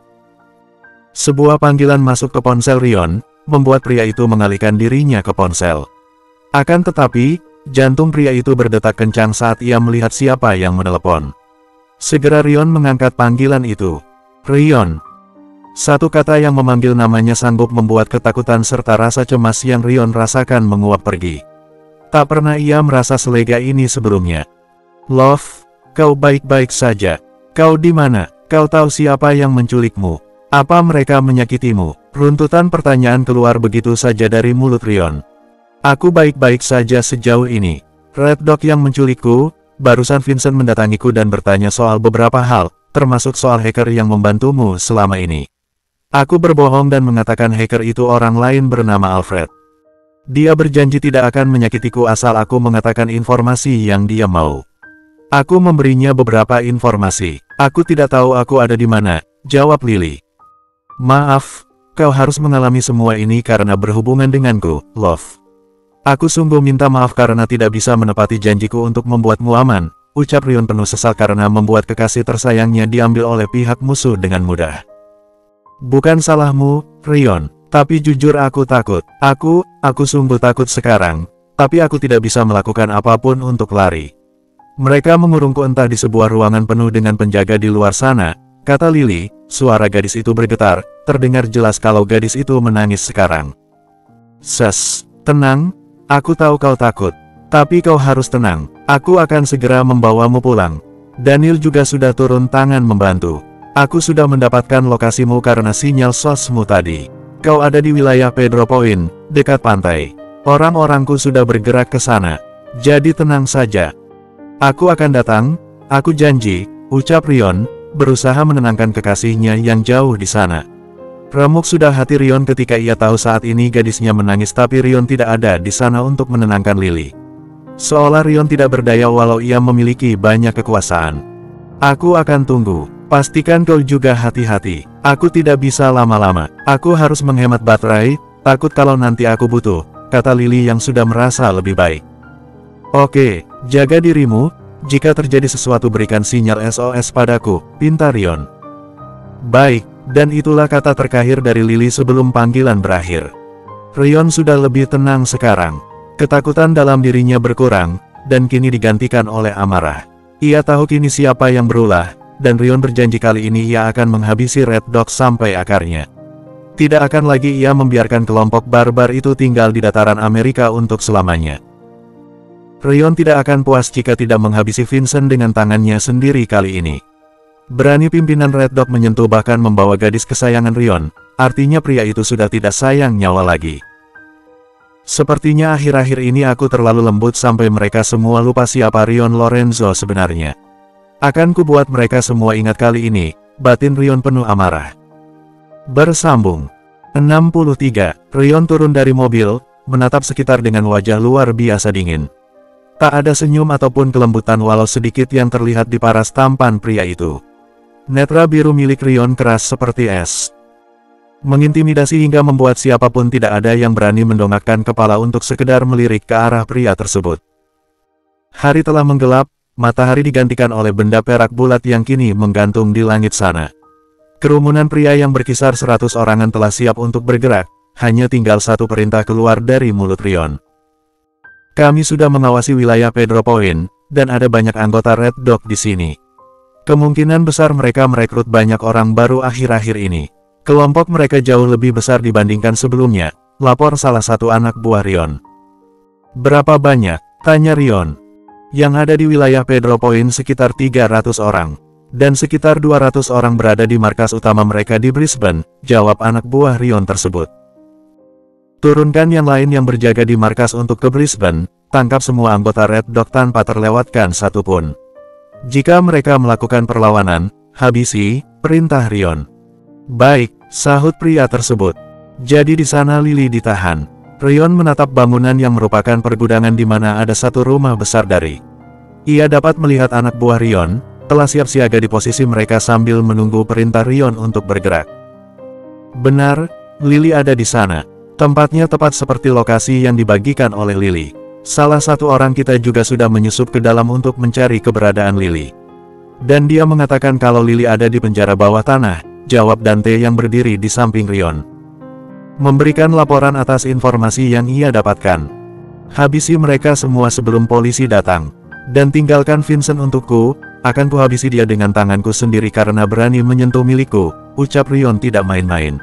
Sebuah panggilan masuk ke ponsel Rion, membuat pria itu mengalihkan dirinya ke ponsel. Akan tetapi, jantung pria itu berdetak kencang saat ia melihat siapa yang menelepon. Segera Rion mengangkat panggilan itu. Rion. Satu kata yang memanggil namanya sanggup membuat ketakutan serta rasa cemas yang Rion rasakan menguap pergi. Tak pernah ia merasa selega ini sebelumnya. Love, kau baik-baik saja. Kau di mana? Kau tahu siapa yang menculikmu? Apa mereka menyakitimu? Runtutan pertanyaan keluar begitu saja dari mulut Rion. Aku baik-baik saja sejauh ini. Red Dog yang menculikku, barusan Vincent mendatangiku dan bertanya soal beberapa hal, termasuk soal hacker yang membantumu selama ini. Aku berbohong dan mengatakan hacker itu orang lain bernama Alfred. Dia berjanji tidak akan menyakitiku asal aku mengatakan informasi yang dia mau. Aku memberinya beberapa informasi. Aku tidak tahu aku ada di mana, jawab Lily. Maaf, kau harus mengalami semua ini karena berhubungan denganku, Love. Aku sungguh minta maaf karena tidak bisa menepati janjiku untuk membuatmu aman, ucap Rion penuh sesal karena membuat kekasih tersayangnya diambil oleh pihak musuh dengan mudah. Bukan salahmu, Rion. Tapi jujur aku takut. Aku sungguh takut sekarang. Tapi aku tidak bisa melakukan apapun untuk lari. Mereka mengurungku entah di sebuah ruangan penuh dengan penjaga di luar sana, kata Lily. Suara gadis itu bergetar, terdengar jelas kalau gadis itu menangis sekarang. Ses, Tenang, aku tahu kau takut. Tapi kau harus tenang, aku akan segera membawamu pulang. Daniel juga sudah turun tangan membantu. Aku sudah mendapatkan lokasimu karena sinyal sosmu tadi. Kau ada di wilayah Pedro Point, dekat pantai. Orang-orangku sudah bergerak ke sana. Jadi tenang saja. Aku akan datang, aku janji, ucap Rion, berusaha menenangkan kekasihnya yang jauh di sana. Remuk sudah hati Rion ketika ia tahu saat ini gadisnya menangis tapi Rion tidak ada di sana untuk menenangkan Lily. Seolah Rion tidak berdaya walau ia memiliki banyak kekuasaan. Aku akan tunggu, pastikan kau juga hati-hati. Aku tidak bisa lama-lama, aku harus menghemat baterai, takut kalau nanti aku butuh, kata Lily yang sudah merasa lebih baik. Oke, jaga dirimu, jika terjadi sesuatu berikan sinyal SOS padaku, pinta Rion. Baik. Dan itulah kata terakhir dari Lily sebelum panggilan berakhir. Rion sudah lebih tenang sekarang. Ketakutan dalam dirinya berkurang, dan kini digantikan oleh amarah. Ia tahu kini siapa yang berulah, dan Rion berjanji kali ini ia akan menghabisi Red Dog sampai akarnya. Tidak akan lagi ia membiarkan kelompok barbar itu tinggal di dataran Amerika untuk selamanya. Rion tidak akan puas jika tidak menghabisi Vincent dengan tangannya sendiri kali ini. Berani pimpinan Red Dog menyentuh bahkan membawa gadis kesayangan Rion, artinya pria itu sudah tidak sayang nyawa lagi. Sepertinya akhir-akhir ini aku terlalu lembut sampai mereka semua lupa siapa Rion Lorenzo sebenarnya. Akan kubuat mereka semua ingat kali ini, batin Rion penuh amarah. Bersambung. 63. Rion turun dari mobil, menatap sekitar dengan wajah luar biasa dingin. Tak ada senyum ataupun kelembutan walau sedikit yang terlihat di paras tampan pria itu. Netra biru milik Rion keras seperti es. Mengintimidasi hingga membuat siapapun tidak ada yang berani mendongakkan kepala untuk sekedar melirik ke arah pria tersebut. Hari telah menggelap, matahari digantikan oleh benda perak bulat yang kini menggantung di langit sana. Kerumunan pria yang berkisar 100 orangan telah siap untuk bergerak, hanya tinggal satu perintah keluar dari mulut Rion. Kami sudah mengawasi wilayah Pedro Point, dan ada banyak anggota Red Dog di sini. Kemungkinan besar mereka merekrut banyak orang baru akhir-akhir ini. Kelompok mereka jauh lebih besar dibandingkan sebelumnya, lapor salah satu anak buah Rion. Berapa banyak? Tanya Rion. Yang ada di wilayah Pedro Point sekitar 300 orang. Dan sekitar 200 orang berada di markas utama mereka di Brisbane, jawab anak buah Rion tersebut. Turunkan yang lain yang berjaga di markas untuk ke Brisbane, tangkap semua anggota Red Dog tanpa terlewatkan satupun. Jika mereka melakukan perlawanan, habisi, perintah Rion. Baik, sahut pria tersebut. Jadi di sana Lily ditahan. Rion menatap bangunan yang merupakan pergudangan di mana ada satu rumah besar dari. Ia dapat melihat anak buah Rion, telah siap siaga di posisi mereka sambil menunggu perintah Rion untuk bergerak. Benar, Lily ada di sana. Tempatnya tepat seperti lokasi yang dibagikan oleh Lily. Salah satu orang kita juga sudah menyusup ke dalam untuk mencari keberadaan Lily. Dan dia mengatakan kalau Lily ada di penjara bawah tanah, jawab Dante yang berdiri di samping Rion. Memberikan laporan atas informasi yang ia dapatkan. Habisi mereka semua sebelum polisi datang. Dan tinggalkan Vincent untukku, akan kuhabisi dia dengan tanganku sendiri karena berani menyentuh milikku, ucap Rion tidak main-main.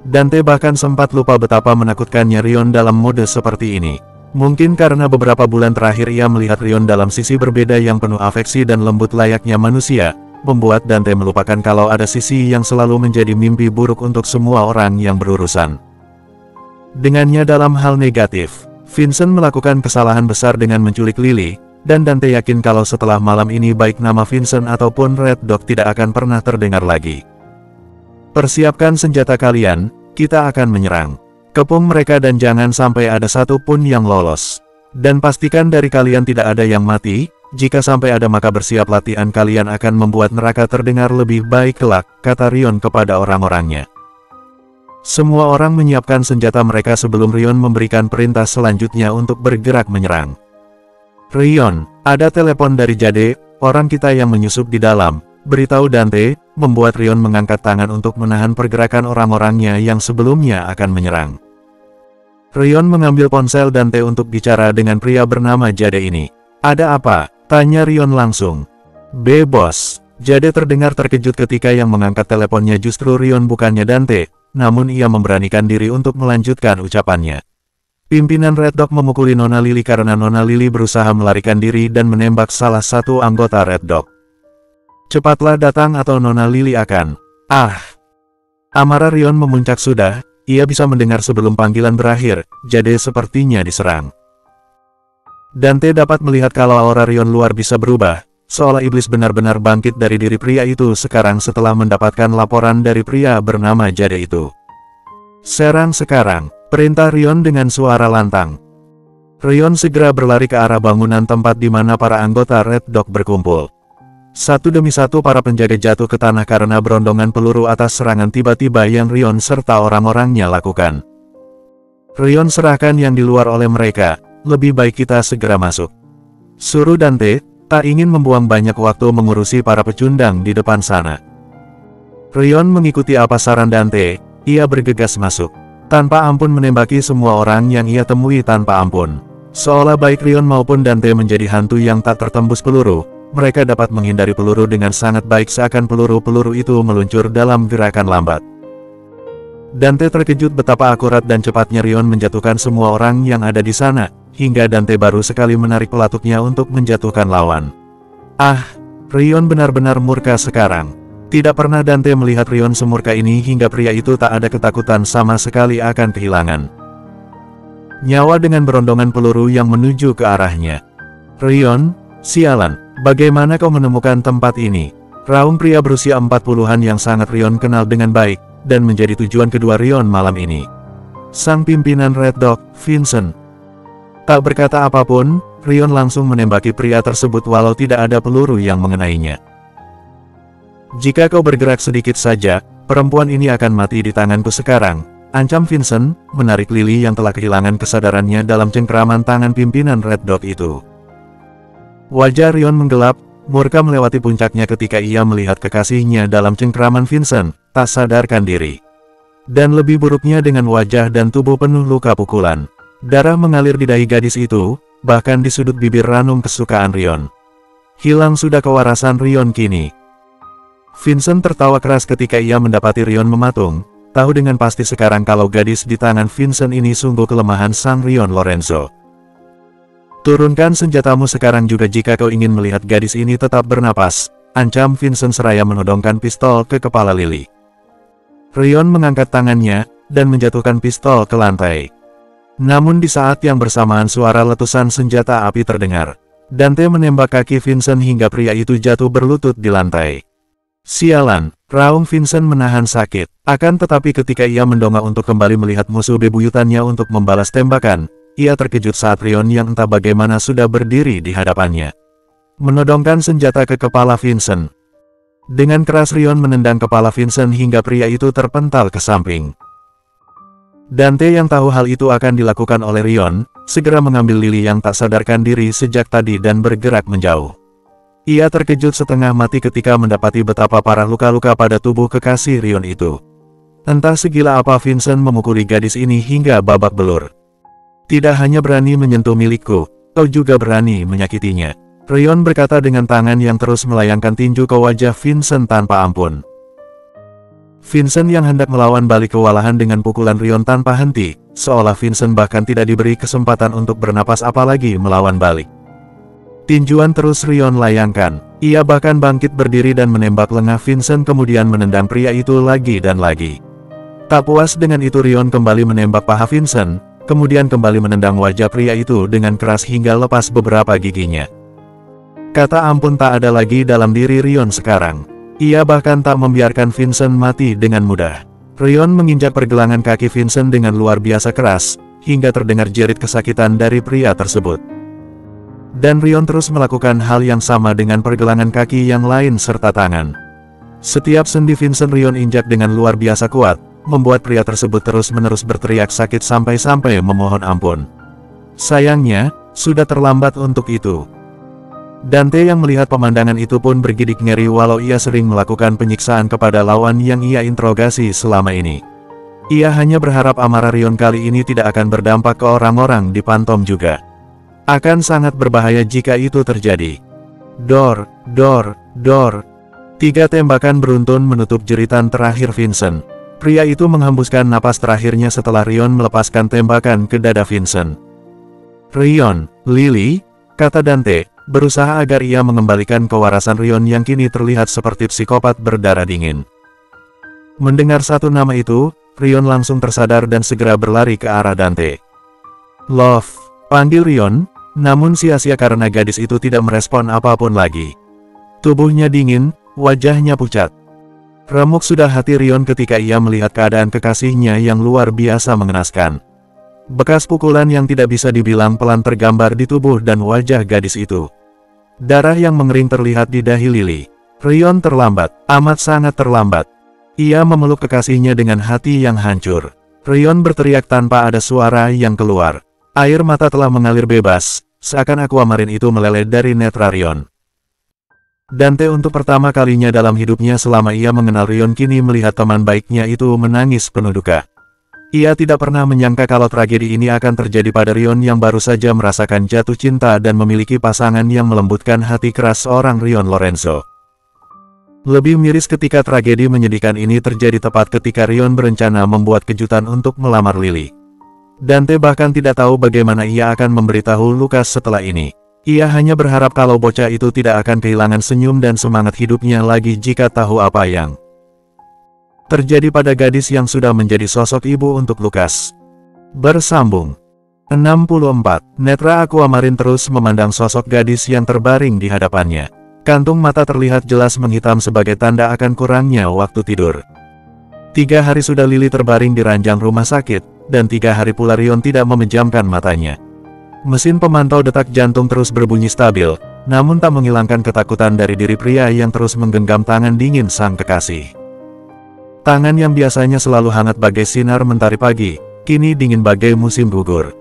Dante bahkan sempat lupa betapa menakutkannya Rion dalam mode seperti ini. Mungkin karena beberapa bulan terakhir ia melihat Rion dalam sisi berbeda yang penuh afeksi dan lembut layaknya manusia, membuat Dante melupakan kalau ada sisi yang selalu menjadi mimpi buruk untuk semua orang yang berurusan dengannya dalam hal negatif. Vincent melakukan kesalahan besar dengan menculik Lily, dan Dante yakin kalau setelah malam ini baik nama Vincent ataupun Red Dog tidak akan pernah terdengar lagi. Persiapkan senjata kalian, kita akan menyerang. Kepung mereka dan jangan sampai ada satu pun yang lolos. Dan pastikan dari kalian tidak ada yang mati, jika sampai ada maka bersiap latihan kalian akan membuat neraka terdengar lebih baik kelak, kata Rion kepada orang-orangnya. Semua orang menyiapkan senjata mereka sebelum Rion memberikan perintah selanjutnya untuk bergerak menyerang. Rion, ada telepon dari Jade, orang kita yang menyusup di dalam, beritahu Dante, membuat Rion mengangkat tangan untuk menahan pergerakan orang-orangnya yang sebelumnya akan menyerang. Rion mengambil ponsel Dante untuk bicara dengan pria bernama Jade ini. Ada apa? Tanya Rion langsung. Bos. Jade terdengar terkejut ketika yang mengangkat teleponnya justru Rion bukannya Dante, namun ia memberanikan diri untuk melanjutkan ucapannya. Pimpinan Red Dog memukuli Nona Lily karena Nona Lily berusaha melarikan diri dan menembak salah satu anggota Red Dog. Cepatlah datang atau Nona Lily akan... Amarah Rion memuncak sudah, ia bisa mendengar sebelum panggilan berakhir, jadi sepertinya diserang. Dante dapat melihat kalau aura Rion luar bisa berubah, seolah iblis benar-benar bangkit dari diri pria itu sekarang setelah mendapatkan laporan dari pria bernama Jade itu. Serang sekarang, perintah Rion dengan suara lantang. Rion segera berlari ke arah bangunan tempat di mana para anggota Red Dog berkumpul. Satu demi satu para penjaga jatuh ke tanah karena berondongan peluru atas serangan tiba-tiba yang Rion serta orang-orangnya lakukan. Rion serahkan yang di luar oleh mereka, lebih baik kita segera masuk. Suruh Dante, tak ingin membuang banyak waktu mengurusi para pecundang di depan sana. Rion mengikuti apa saran Dante, ia bergegas masuk. Tanpa ampun menembaki semua orang yang ia temui tanpa ampun. Seolah baik Rion maupun Dante menjadi hantu yang tak tertembus peluru, mereka dapat menghindari peluru dengan sangat baik seakan peluru-peluru itu meluncur dalam gerakan lambat. Dante terkejut betapa akurat dan cepatnya Rion menjatuhkan semua orang yang ada di sana, hingga Dante baru sekali menarik pelatuknya untuk menjatuhkan lawan. Rion benar-benar murka sekarang. Tidak pernah Dante melihat Rion semurka ini hingga pria itu tak ada ketakutan sama sekali akan kehilangan nyawa dengan berondongan peluru yang menuju ke arahnya. Rion, sialan, bagaimana kau menemukan tempat ini? Raung pria berusia 40-an yang sangat Rion kenal dengan baik, dan menjadi tujuan kedua Rion malam ini. Sang pimpinan Red Dog, Vincent. Tak berkata apapun, Rion langsung menembaki pria tersebut walau tidak ada peluru yang mengenainya. Jika kau bergerak sedikit saja, perempuan ini akan mati di tanganku sekarang, ancam Vincent, menarik Lily yang telah kehilangan kesadarannya dalam cengkeraman tangan pimpinan Red Dog itu. Wajah Rion menggelap, murka melewati puncaknya ketika ia melihat kekasihnya dalam cengkeraman Vincent, tak sadarkan diri. Dan lebih buruknya dengan wajah dan tubuh penuh luka pukulan. Darah mengalir di dahi gadis itu, bahkan di sudut bibir ranum kesukaan Rion. Hilang sudah kewarasan Rion kini. Vincent tertawa keras ketika ia mendapati Rion mematung, tahu dengan pasti sekarang kalau gadis di tangan Vincent ini sungguh kelemahan sang Rion Lorenzo. Turunkan senjatamu sekarang juga jika kau ingin melihat gadis ini tetap bernapas, ancam Vincent seraya menodongkan pistol ke kepala Lily. Rion mengangkat tangannya, dan menjatuhkan pistol ke lantai. Namun di saat yang bersamaan suara letusan senjata api terdengar. Dante menembak kaki Vincent hingga pria itu jatuh berlutut di lantai. Sialan, raung Vincent menahan sakit. Akan tetapi ketika ia mendongak untuk kembali melihat musuh bebuyutannya untuk membalas tembakan, ia terkejut saat Rion yang entah bagaimana sudah berdiri di hadapannya. Menodongkan senjata ke kepala Vincent. Dengan keras Rion menendang kepala Vincent hingga pria itu terpental ke samping. Dante yang tahu hal itu akan dilakukan oleh Rion, segera mengambil Lily yang tak sadarkan diri sejak tadi dan bergerak menjauh. Ia terkejut setengah mati ketika mendapati betapa parah luka-luka pada tubuh kekasih Rion itu. Entah segila apa Vincent memukuli gadis ini hingga babak belur. Tidak hanya berani menyentuh milikku, kau juga berani menyakitinya. Rion berkata dengan tangan yang terus melayangkan tinju ke wajah Vincent tanpa ampun. Vincent yang hendak melawan balik kewalahan dengan pukulan Rion tanpa henti, seolah Vincent bahkan tidak diberi kesempatan untuk bernapas apalagi melawan balik. Tinjuan terus Rion layangkan, ia bahkan bangkit berdiri dan menembak lengah Vincent kemudian menendang pria itu lagi dan lagi. Tak puas dengan itu Rion kembali menembak paha Vincent, kemudian kembali menendang wajah pria itu dengan keras hingga lepas beberapa giginya. Kata ampun tak ada lagi dalam diri Rion sekarang. Ia bahkan tak membiarkan Vincent mati dengan mudah. Rion menginjak pergelangan kaki Vincent dengan luar biasa keras, hingga terdengar jerit kesakitan dari pria tersebut. Dan Rion terus melakukan hal yang sama dengan pergelangan kaki yang lain serta tangan. Setiap sendi Vincent Rion injak dengan luar biasa kuat, membuat pria tersebut terus-menerus berteriak sakit sampai-sampai memohon ampun. Sayangnya, sudah terlambat untuk itu. Dante yang melihat pemandangan itu pun bergidik ngeri walau ia sering melakukan penyiksaan kepada lawan yang ia interogasi selama ini. Ia hanya berharap amarah Rion kali ini tidak akan berdampak ke orang-orang di Pantom juga. Akan sangat berbahaya jika itu terjadi. Dor, dor, dor. 3 tembakan beruntun menutup jeritan terakhir Vincent. Pria itu menghembuskan napas terakhirnya setelah Rion melepaskan tembakan ke dada Vincent. "Rion, Lily," kata Dante, berusaha agar ia mengembalikan kewarasan Rion yang kini terlihat seperti psikopat berdarah dingin. Mendengar satu nama itu, Rion langsung tersadar dan segera berlari ke arah Dante. "Love," panggil Rion, namun sia-sia karena gadis itu tidak merespon apapun lagi. Tubuhnya dingin, wajahnya pucat. Remuk sudah hati Rion ketika ia melihat keadaan kekasihnya yang luar biasa mengenaskan. Bekas pukulan yang tidak bisa dibilang pelan tergambar di tubuh dan wajah gadis itu. Darah yang mengering terlihat di dahi Lily. Rion terlambat, amat sangat terlambat. Ia memeluk kekasihnya dengan hati yang hancur. Rion berteriak tanpa ada suara yang keluar. Air mata telah mengalir bebas, seakan aquamarine itu meleleh dari netra Rion. Dante untuk pertama kalinya dalam hidupnya selama ia mengenal Rion kini melihat teman baiknya itu menangis penuh duka. Ia tidak pernah menyangka kalau tragedi ini akan terjadi pada Rion yang baru saja merasakan jatuh cinta dan memiliki pasangan yang melembutkan hati keras seorang Rion Lorenzo. Lebih miris ketika tragedi menyedihkan ini terjadi tepat ketika Rion berencana membuat kejutan untuk melamar Lily. Dante bahkan tidak tahu bagaimana ia akan memberitahu Lucas setelah ini. Ia hanya berharap kalau bocah itu tidak akan kehilangan senyum dan semangat hidupnya lagi jika tahu apa yang terjadi pada gadis yang sudah menjadi sosok ibu untuk Lucas. Bersambung 64. Netra Aquamarine terus memandang sosok gadis yang terbaring di hadapannya. Kantung mata terlihat jelas menghitam sebagai tanda akan kurangnya waktu tidur. 3 hari sudah Lily terbaring di ranjang rumah sakit, dan 3 hari pula Rion tidak memejamkan matanya. Mesin pemantau detak jantung terus berbunyi stabil, namun tak menghilangkan ketakutan dari diri pria yang terus menggenggam tangan dingin sang kekasih. Tangan yang biasanya selalu hangat bagai sinar mentari pagi, kini dingin bagai musim gugur.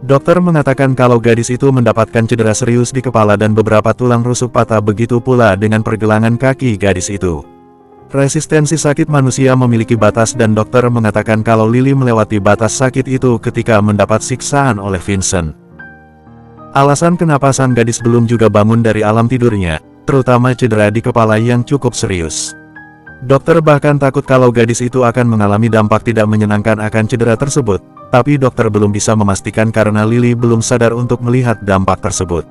Dokter mengatakan kalau gadis itu mendapatkan cedera serius di kepala dan beberapa tulang rusuk patah, begitu pula dengan pergelangan kaki gadis itu. Resistensi sakit manusia memiliki batas dan dokter mengatakan kalau Lily melewati batas sakit itu ketika mendapat siksaan oleh Vincent. Alasan kenapa sang gadis belum juga bangun dari alam tidurnya, terutama cedera di kepala yang cukup serius. Dokter bahkan takut kalau gadis itu akan mengalami dampak tidak menyenangkan akan cedera tersebut, tapi dokter belum bisa memastikan karena Lily belum sadar untuk melihat dampak tersebut.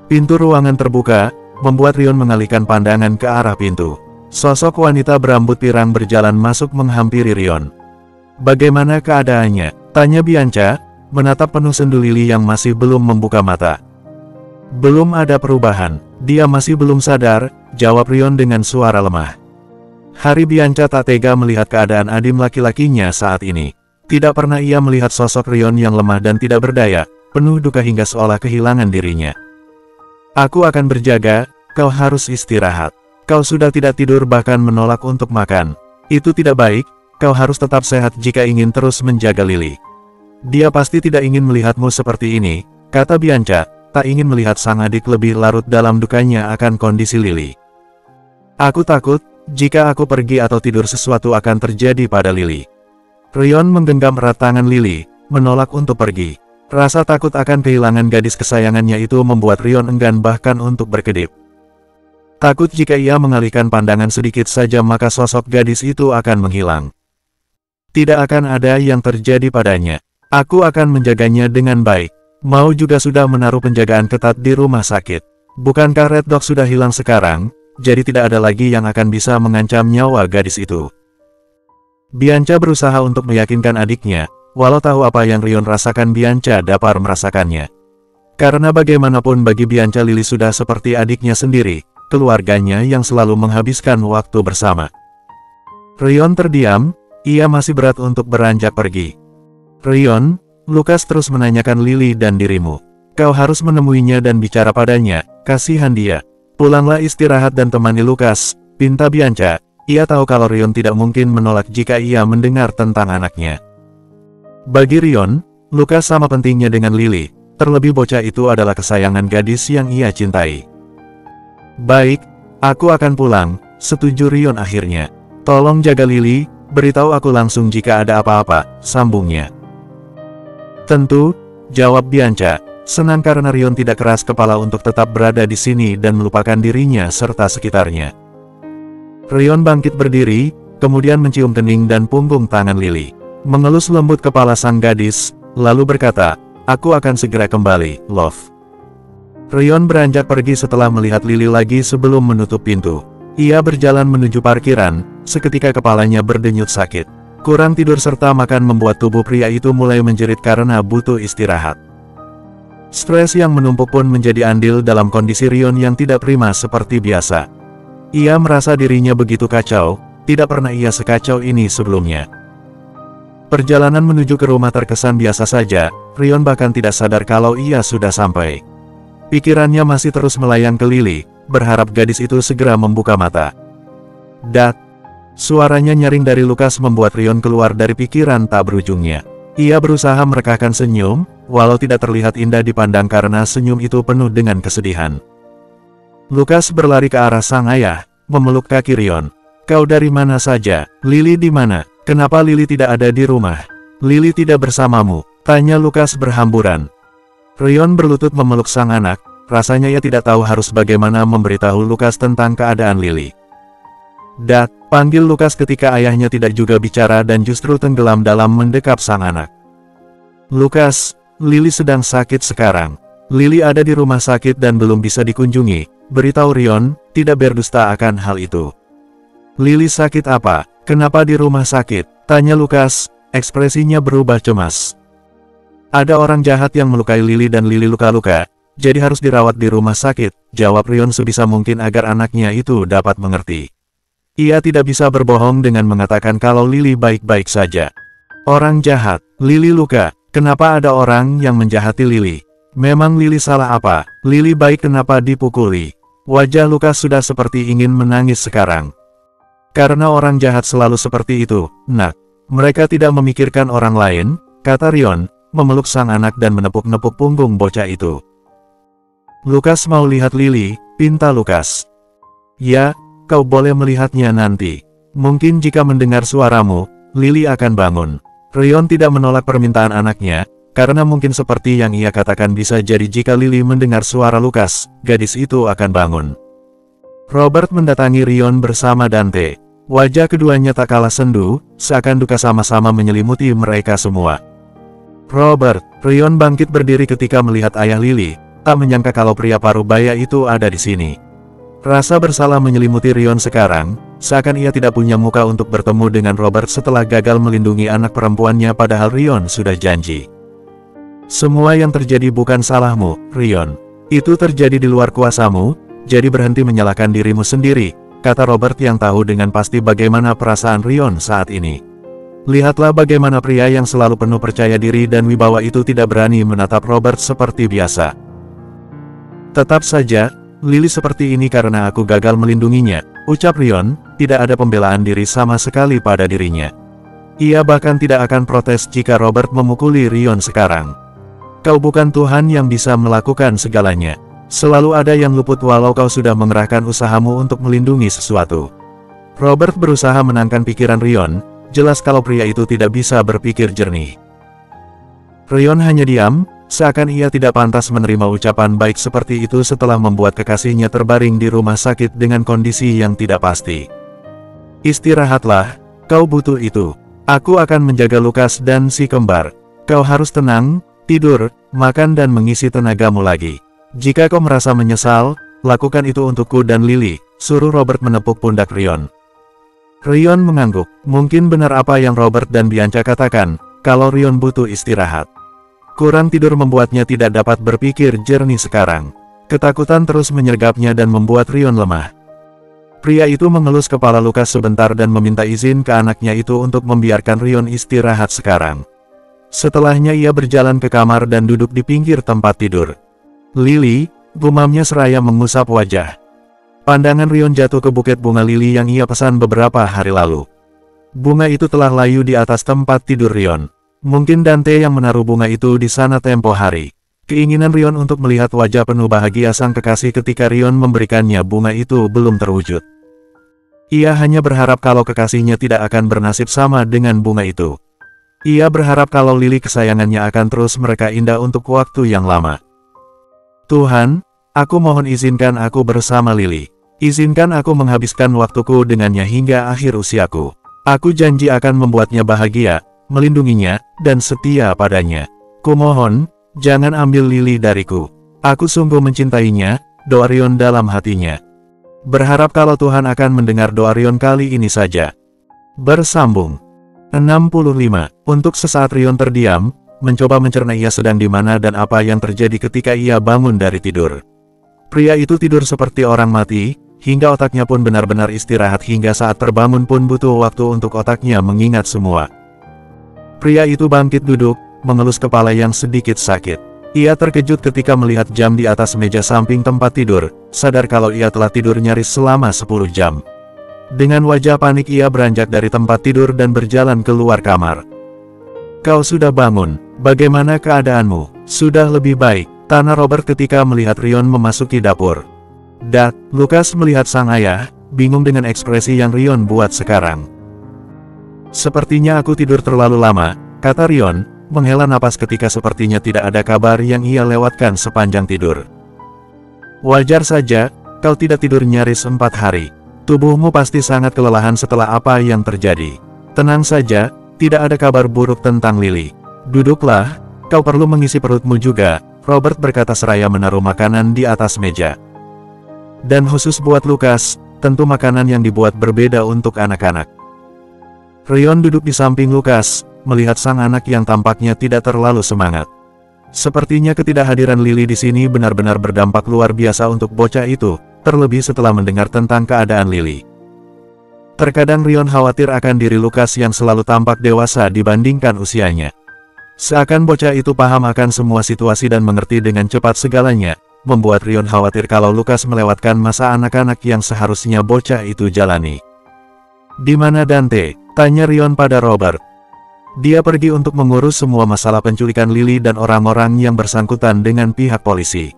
Pintu ruangan terbuka, membuat Rion mengalihkan pandangan ke arah pintu. Sosok wanita berambut pirang berjalan masuk menghampiri Rion. "Bagaimana keadaannya?" tanya Bianca, menatap penuh sendu Lily yang masih belum membuka mata. "Belum ada perubahan, dia masih belum sadar," jawab Rion dengan suara lemah. Hari Bianca tak tega melihat keadaan adim laki-lakinya saat ini. Tidak pernah ia melihat sosok Rion yang lemah dan tidak berdaya, penuh duka hingga seolah kehilangan dirinya. "Aku akan berjaga, kau harus istirahat. Kau sudah tidak tidur bahkan menolak untuk makan. Itu tidak baik, kau harus tetap sehat jika ingin terus menjaga Lily. Dia pasti tidak ingin melihatmu seperti ini," kata Bianca, tak ingin melihat sang adik lebih larut dalam dukanya akan kondisi Lily. "Aku takut, jika aku pergi atau tidur sesuatu akan terjadi pada Lily." Rion menggenggam erat tangan Lily, menolak untuk pergi. Rasa takut akan kehilangan gadis kesayangannya itu membuat Rion enggan bahkan untuk berkedip. Takut jika ia mengalihkan pandangan sedikit saja maka sosok gadis itu akan menghilang. "Tidak akan ada yang terjadi padanya. Aku akan menjaganya dengan baik." Mau juga sudah menaruh penjagaan ketat di rumah sakit. Bukankah Red Dog sudah hilang sekarang, jadi tidak ada lagi yang akan bisa mengancam nyawa gadis itu. Bianca berusaha untuk meyakinkan adiknya, walau tahu apa yang Rion rasakan Bianca dapat merasakannya. Karena bagaimanapun bagi Bianca Lily sudah seperti adiknya sendiri, keluarganya yang selalu menghabiskan waktu bersama. Rion terdiam, ia masih berat untuk beranjak pergi. "Rion," Lucas terus menanyakan Lily dan dirimu. "Kau harus menemuinya dan bicara padanya, kasihan dia. Pulanglah istirahat dan temani Lucas," pinta Bianca. Ia tahu kalau Rion tidak mungkin menolak jika ia mendengar tentang anaknya. Bagi Rion, Lucas sama pentingnya dengan Lily, terlebih bocah itu adalah kesayangan gadis yang ia cintai. "Baik, aku akan pulang," setuju Rion akhirnya. "Tolong jaga Lily, beritahu aku langsung jika ada apa-apa," sambungnya. "Tentu," jawab Bianca, senang karena Rion tidak keras kepala untuk tetap berada di sini dan melupakan dirinya serta sekitarnya. Rion bangkit berdiri, kemudian mencium kening dan punggung tangan Lily. Mengelus lembut kepala sang gadis, lalu berkata, "Aku akan segera kembali, Love." Rion beranjak pergi setelah melihat Lily lagi sebelum menutup pintu. Ia berjalan menuju parkiran, seketika kepalanya berdenyut sakit. Kurang tidur serta makan membuat tubuh pria itu mulai menjerit karena butuh istirahat. Stres yang menumpuk pun menjadi andil dalam kondisi Rion yang tidak prima seperti biasa. Ia merasa dirinya begitu kacau, tidak pernah ia sekacau ini sebelumnya. Perjalanan menuju ke rumah terkesan biasa saja, Rion bahkan tidak sadar kalau ia sudah sampai. Pikirannya masih terus melayang ke Lily, berharap gadis itu segera membuka mata. "Dak!" Suaranya nyaring dari Lukas membuat Rion keluar dari pikiran tak berujungnya. Ia berusaha merekahkan senyum, walau tidak terlihat indah dipandang karena senyum itu penuh dengan kesedihan. Lukas berlari ke arah sang ayah, memeluk kaki Rion. "Kau dari mana saja? Lily di mana? Kenapa Lily tidak ada di rumah? Lily tidak bersamamu?" tanya Lukas berhamburan. Rion berlutut memeluk sang anak, rasanya ia tidak tahu harus bagaimana memberitahu Lukas tentang keadaan Lily. "Dak!" panggil Lukas ketika ayahnya tidak juga bicara dan justru tenggelam dalam mendekap sang anak. "Lukas, Lily sedang sakit sekarang. Lily ada di rumah sakit dan belum bisa dikunjungi," beritahu Rion, tidak berdusta akan hal itu. "Lily sakit apa? Kenapa di rumah sakit?" tanya Lukas, ekspresinya berubah cemas. "Ada orang jahat yang melukai Lily dan Lily luka-luka, jadi harus dirawat di rumah sakit," jawab Rion sebisa mungkin agar anaknya itu dapat mengerti. Ia tidak bisa berbohong dengan mengatakan kalau Lily baik-baik saja. "Orang jahat, Lily luka, kenapa ada orang yang menjahati Lily? Memang Lily salah apa? Lily baik kenapa dipukuli?" Wajah Lukas sudah seperti ingin menangis sekarang. "Karena orang jahat selalu seperti itu, Nak. Mereka tidak memikirkan orang lain," kata Rion, memeluk sang anak dan menepuk-nepuk punggung bocah itu. "Lukas mau lihat Lily," pinta Lukas. "Ya, kau boleh melihatnya nanti. Mungkin jika mendengar suaramu, Lily akan bangun." Rion tidak menolak permintaan anaknya, karena mungkin seperti yang ia katakan bisa jadi jika Lily mendengar suara Lukas, gadis itu akan bangun. Robert mendatangi Rion bersama Dante. Wajah keduanya tak kalah sendu, seakan duka sama-sama menyelimuti mereka semua. "Robert!" Rion bangkit berdiri ketika melihat ayah Lily, tak menyangka kalau pria parubaya itu ada di sini. Rasa bersalah menyelimuti Rion sekarang, seakan ia tidak punya muka untuk bertemu dengan Robert setelah gagal melindungi anak perempuannya padahal Rion sudah janji. "Semua yang terjadi bukan salahmu, Rion. Itu terjadi di luar kuasamu, jadi berhenti menyalahkan dirimu sendiri," kata Robert yang tahu dengan pasti bagaimana perasaan Rion saat ini. Lihatlah bagaimana pria yang selalu penuh percaya diri dan wibawa itu tidak berani menatap Robert seperti biasa. "Tetap saja, Lily seperti ini karena aku gagal melindunginya," ucap Rion, tidak ada pembelaan diri sama sekali pada dirinya. Ia bahkan tidak akan protes jika Robert memukuli Rion sekarang. "Kau bukan Tuhan yang bisa melakukan segalanya. Selalu ada yang luput walau kau sudah mengerahkan usahamu untuk melindungi sesuatu." Robert berusaha menangkan pikiran Rion, jelas kalau pria itu tidak bisa berpikir jernih. Rion hanya diam, seakan ia tidak pantas menerima ucapan baik seperti itu setelah membuat kekasihnya terbaring di rumah sakit dengan kondisi yang tidak pasti. "Istirahatlah, kau butuh itu. Aku akan menjaga Lukas dan si kembar. Kau harus tenang, tidur, makan dan mengisi tenagamu lagi. Jika kau merasa menyesal, lakukan itu untukku dan Lily," suruh Robert menepuk pundak Rion. Rion mengangguk, mungkin benar apa yang Robert dan Bianca katakan, kalau Rion butuh istirahat. Kurang tidur membuatnya tidak dapat berpikir jernih sekarang. Ketakutan terus menyergapnya dan membuat Rion lemah. Pria itu mengelus kepala Lukas sebentar dan meminta izin ke anaknya itu untuk membiarkan Rion istirahat sekarang. Setelahnya ia berjalan ke kamar dan duduk di pinggir tempat tidur. "Lily," gumamnya seraya mengusap wajah. Pandangan Rion jatuh ke buket bunga lili yang ia pesan beberapa hari lalu. Bunga itu telah layu di atas tempat tidur Rion. Mungkin Dante yang menaruh bunga itu di sana tempo hari. Keinginan Rion untuk melihat wajah penuh bahagia sang kekasih ketika Rion memberikannya bunga itu belum terwujud. Ia hanya berharap kalau kekasihnya tidak akan bernasib sama dengan bunga itu. Ia berharap kalau Lily kesayangannya akan terus mereka indah untuk waktu yang lama. "Tuhan, aku mohon izinkan aku bersama Lily. Izinkan aku menghabiskan waktuku dengannya hingga akhir usiaku." Aku janji akan membuatnya bahagia, melindunginya, dan setia padanya. Kumohon, jangan ambil Lily dariku. Aku sungguh mencintainya, doa Rion dalam hatinya. Berharap kalau Tuhan akan mendengar doa Rion kali ini saja. Bersambung. 65. Untuk sesaat Rion terdiam, mencoba mencerna ia sedang di mana dan apa yang terjadi ketika ia bangun dari tidur. Pria itu tidur seperti orang mati, hingga otaknya pun benar-benar istirahat hingga saat terbangun pun butuh waktu untuk otaknya mengingat semua. Pria itu bangkit duduk, mengelus kepala yang sedikit sakit. Ia terkejut ketika melihat jam di atas meja samping tempat tidur, sadar kalau ia telah tidur nyaris selama 10 jam. Dengan wajah panik ia beranjak dari tempat tidur dan berjalan keluar kamar. "Kau sudah bangun, bagaimana keadaanmu?" "Sudah lebih baik," tanya Robert ketika melihat Rion memasuki dapur. "Dad," Lukas melihat sang ayah, bingung dengan ekspresi yang Rion buat sekarang. "Sepertinya aku tidur terlalu lama," kata Rion, menghela napas ketika sepertinya tidak ada kabar yang ia lewatkan sepanjang tidur. "Wajar saja, kau tidak tidur nyaris 4 hari. Tubuhmu pasti sangat kelelahan setelah apa yang terjadi. Tenang saja, tidak ada kabar buruk tentang Lily. Duduklah, kau perlu mengisi perutmu juga," Robert berkata seraya menaruh makanan di atas meja. "Dan khusus buat Lukas, tentu makanan yang dibuat berbeda untuk anak-anak." Rion duduk di samping Lukas, melihat sang anak yang tampaknya tidak terlalu semangat. Sepertinya ketidakhadiran Lily di sini benar-benar berdampak luar biasa untuk bocah itu, terlebih setelah mendengar tentang keadaan Lily. Terkadang Rion khawatir akan diri Lukas yang selalu tampak dewasa dibandingkan usianya. Seakan bocah itu paham akan semua situasi dan mengerti dengan cepat segalanya, membuat Rion khawatir kalau Lukas melewatkan masa anak-anak yang seharusnya bocah itu jalani. "Di mana Dante?" tanya Rion pada Robert. "Dia pergi untuk mengurus semua masalah penculikan Lily dan orang-orang yang bersangkutan dengan pihak polisi.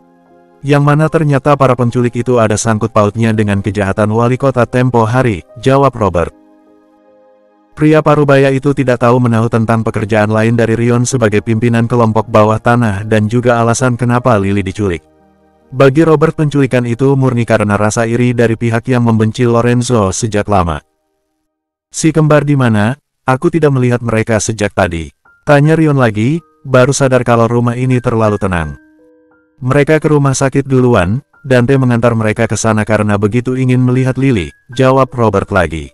Yang mana ternyata para penculik itu ada sangkut pautnya dengan kejahatan wali kota tempo hari," jawab Robert. Pria parubaya itu tidak tahu menahu tentang pekerjaan lain dari Rion sebagai pimpinan kelompok bawah tanah dan juga alasan kenapa Lily diculik. Bagi Robert penculikan itu murni karena rasa iri dari pihak yang membenci Lorenzo sejak lama. "Si kembar di mana? Aku tidak melihat mereka sejak tadi," tanya Rion lagi, baru sadar kalau rumah ini terlalu tenang. "Mereka ke rumah sakit duluan, Dante mengantar mereka ke sana karena begitu ingin melihat Lily," jawab Robert lagi.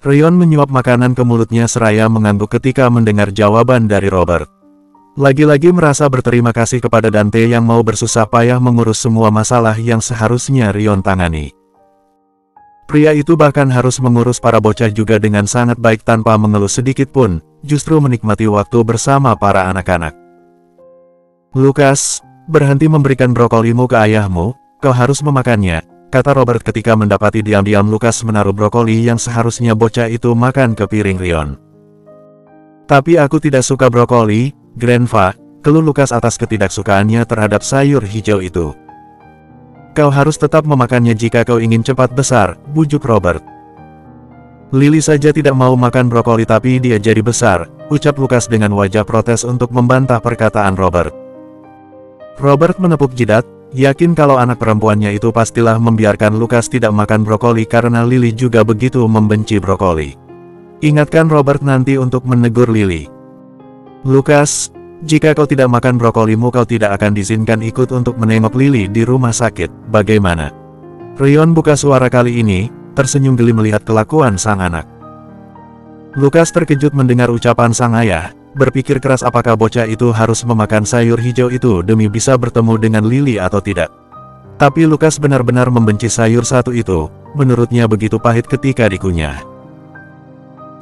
Rion menyuap makanan ke mulutnya seraya mengangguk ketika mendengar jawaban dari Robert. Lagi-lagi merasa berterima kasih kepada Dante yang mau bersusah payah mengurus semua masalah yang seharusnya Rion tangani. Pria itu bahkan harus mengurus para bocah juga dengan sangat baik tanpa mengeluh sedikit pun, justru menikmati waktu bersama para anak-anak. "Lukas, berhenti memberikan brokolimu ke ayahmu, kau harus memakannya," kata Robert ketika mendapati diam-diam Lukas menaruh brokoli yang seharusnya bocah itu makan ke piring Rion. "Tapi aku tidak suka brokoli, Grandpa," keluh Lukas atas ketidaksukaannya terhadap sayur hijau itu. "Kau harus tetap memakannya jika kau ingin cepat besar," bujuk Robert. "Lily saja tidak mau makan brokoli tapi dia jadi besar," ucap Lukas dengan wajah protes untuk membantah perkataan Robert. Robert menepuk jidat, yakin kalau anak perempuannya itu pastilah membiarkan Lukas tidak makan brokoli karena Lily juga begitu membenci brokoli. "Ingatkan Robert nanti untuk menegur Lily." "Lukas, jika kau tidak makan brokolimu kau tidak akan diizinkan ikut untuk menengok Lily di rumah sakit, bagaimana?" Rion buka suara kali ini, tersenyum geli melihat kelakuan sang anak. Lukas terkejut mendengar ucapan sang ayah, berpikir keras apakah bocah itu harus memakan sayur hijau itu demi bisa bertemu dengan Lily atau tidak. Tapi Lukas benar-benar membenci sayur satu itu, menurutnya begitu pahit ketika dikunyah.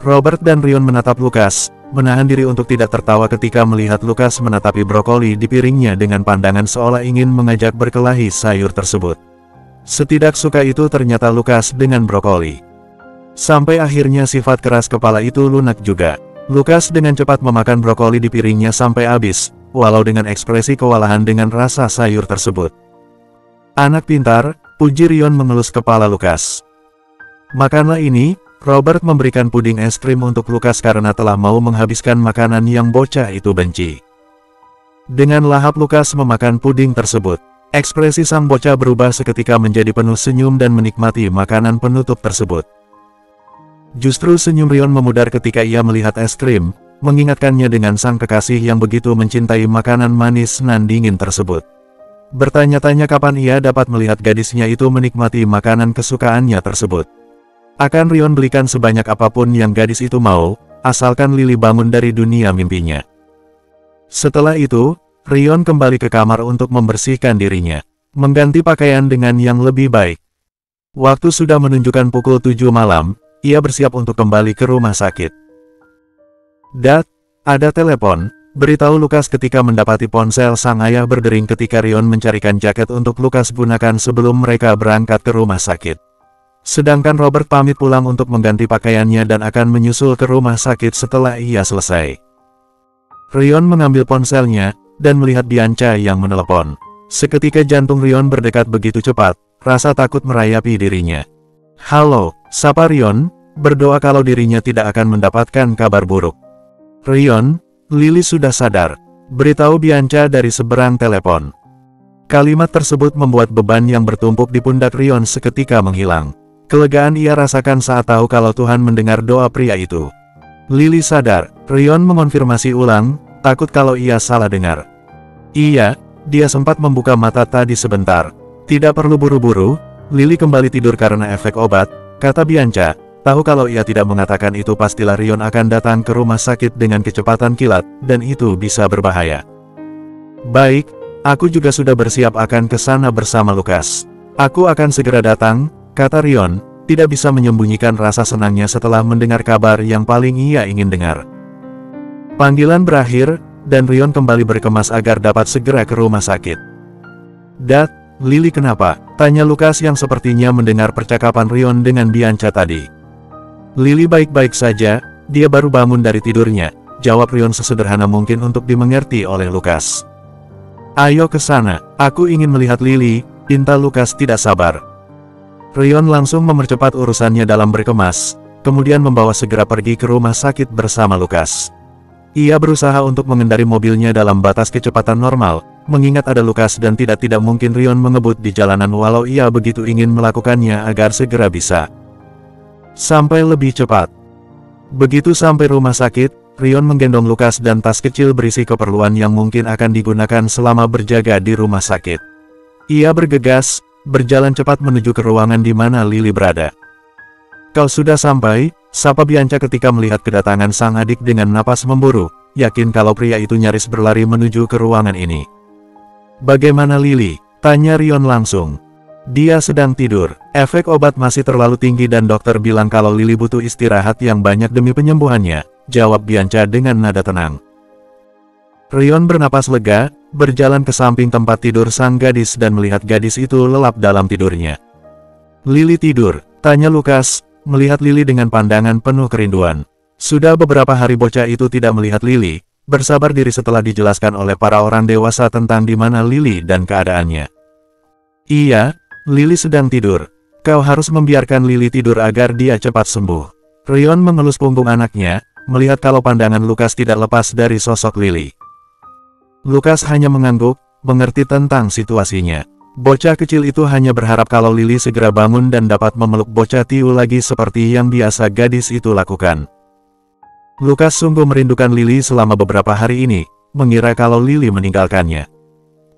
Robert dan Rion menatap Lukas, menahan diri untuk tidak tertawa ketika melihat Lukas menatapi brokoli di piringnya dengan pandangan seolah ingin mengajak berkelahi sayur tersebut. Setidak suka itu ternyata Lukas dengan brokoli. Sampai akhirnya sifat keras kepala itu lunak juga. Lukas dengan cepat memakan brokoli di piringnya sampai habis, walau dengan ekspresi kewalahan dengan rasa sayur tersebut. "Anak pintar," puji Rion mengelus kepala Lukas. "Makanlah ini." Robert memberikan puding es krim untuk Lukas karena telah mau menghabiskan makanan yang bocah itu benci. Dengan lahap Lukas memakan puding tersebut. Ekspresi sang bocah berubah seketika menjadi penuh senyum dan menikmati makanan penutup tersebut. Justru senyum Rion memudar ketika ia melihat es krim, mengingatkannya dengan sang kekasih yang begitu mencintai makanan manis nan dingin tersebut. Bertanya-tanya kapan ia dapat melihat gadisnya itu menikmati makanan kesukaannya tersebut. Akan Rion belikan sebanyak apapun yang gadis itu mau, asalkan Lily bangun dari dunia mimpinya. Setelah itu, Rion kembali ke kamar untuk membersihkan dirinya, mengganti pakaian dengan yang lebih baik. Waktu sudah menunjukkan pukul 7 malam, ia bersiap untuk kembali ke rumah sakit. "Dad, ada telepon," beritahu Lukas ketika mendapati ponsel sang ayah berdering ketika Rion mencarikan jaket untuk Lukas gunakan sebelum mereka berangkat ke rumah sakit. Sedangkan Robert pamit pulang untuk mengganti pakaiannya dan akan menyusul ke rumah sakit setelah ia selesai. Rion mengambil ponselnya, dan melihat Bianca yang menelepon. Seketika jantung Rion berdekat begitu cepat, rasa takut merayapi dirinya. "Halo," sapa Rion, berdoa kalau dirinya tidak akan mendapatkan kabar buruk. "Rion, Lily sudah sadar," beritahu Bianca dari seberang telepon. Kalimat tersebut membuat beban yang bertumpuk di pundak Rion seketika menghilang. Kelegaan ia rasakan saat tahu kalau Tuhan mendengar doa pria itu. "Lily sadar," Rion mengonfirmasi ulang, takut kalau ia salah dengar. "Iya, dia sempat membuka mata tadi sebentar. Tidak perlu buru-buru, Lily kembali tidur karena efek obat," kata Bianca. Tahu kalau ia tidak mengatakan itu pastilah Rion akan datang ke rumah sakit dengan kecepatan kilat, dan itu bisa berbahaya. "Baik, aku juga sudah bersiap akan ke sana bersama Lukas. Aku akan segera datang," kata Rion, tidak bisa menyembunyikan rasa senangnya setelah mendengar kabar yang paling ia ingin dengar. Panggilan berakhir, dan Rion kembali berkemas agar dapat segera ke rumah sakit. "Dad, Lily kenapa?" tanya Lukas yang sepertinya mendengar percakapan Rion dengan Bianca tadi. "Lily baik-baik saja, dia baru bangun dari tidurnya," jawab Rion sesederhana mungkin untuk dimengerti oleh Lukas. "Ayo ke sana, aku ingin melihat Lily," pinta Lukas tidak sabar. Rion langsung mempercepat urusannya dalam berkemas, kemudian membawa segera pergi ke rumah sakit bersama Lukas. Ia berusaha untuk mengendari mobilnya dalam batas kecepatan normal, mengingat ada Lukas dan tidak mungkin Rion mengebut di jalanan walau ia begitu ingin melakukannya agar segera bisa sampai lebih cepat. Begitu sampai rumah sakit, Rion menggendong Lukas dan tas kecil berisi keperluan yang mungkin akan digunakan selama berjaga di rumah sakit. Ia bergegas, berjalan cepat menuju ke ruangan di mana Lily berada. "Kau sudah sampai?" sapa Bianca ketika melihat kedatangan sang adik dengan napas memburu, yakin kalau pria itu nyaris berlari menuju ke ruangan ini. "Bagaimana Lily?" tanya Rion langsung. "Dia sedang tidur. Efek obat masih terlalu tinggi dan dokter bilang kalau Lily butuh istirahat yang banyak demi penyembuhannya," jawab Bianca dengan nada tenang. Rion bernapas lega, berjalan ke samping tempat tidur sang gadis dan melihat gadis itu lelap dalam tidurnya. "Lily tidur?" tanya Lukas, melihat Lily dengan pandangan penuh kerinduan. Sudah beberapa hari bocah itu tidak melihat Lily, bersabar diri setelah dijelaskan oleh para orang dewasa tentang di mana Lily dan keadaannya. "Iya, Lily sedang tidur. Kau harus membiarkan Lily tidur agar dia cepat sembuh." Rion mengelus punggung anaknya, melihat kalau pandangan Lukas tidak lepas dari sosok Lily. Lukas hanya mengangguk, mengerti tentang situasinya. Bocah kecil itu hanya berharap kalau Lily segera bangun dan dapat memeluk bocah Tiu lagi seperti yang biasa gadis itu lakukan. Lukas sungguh merindukan Lily selama beberapa hari ini, mengira kalau Lily meninggalkannya.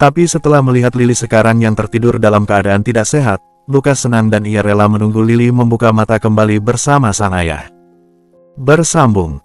Tapi setelah melihat Lily sekarang yang tertidur dalam keadaan tidak sehat, Lukas senang dan ia rela menunggu Lily membuka mata kembali bersama sang ayah. Bersambung.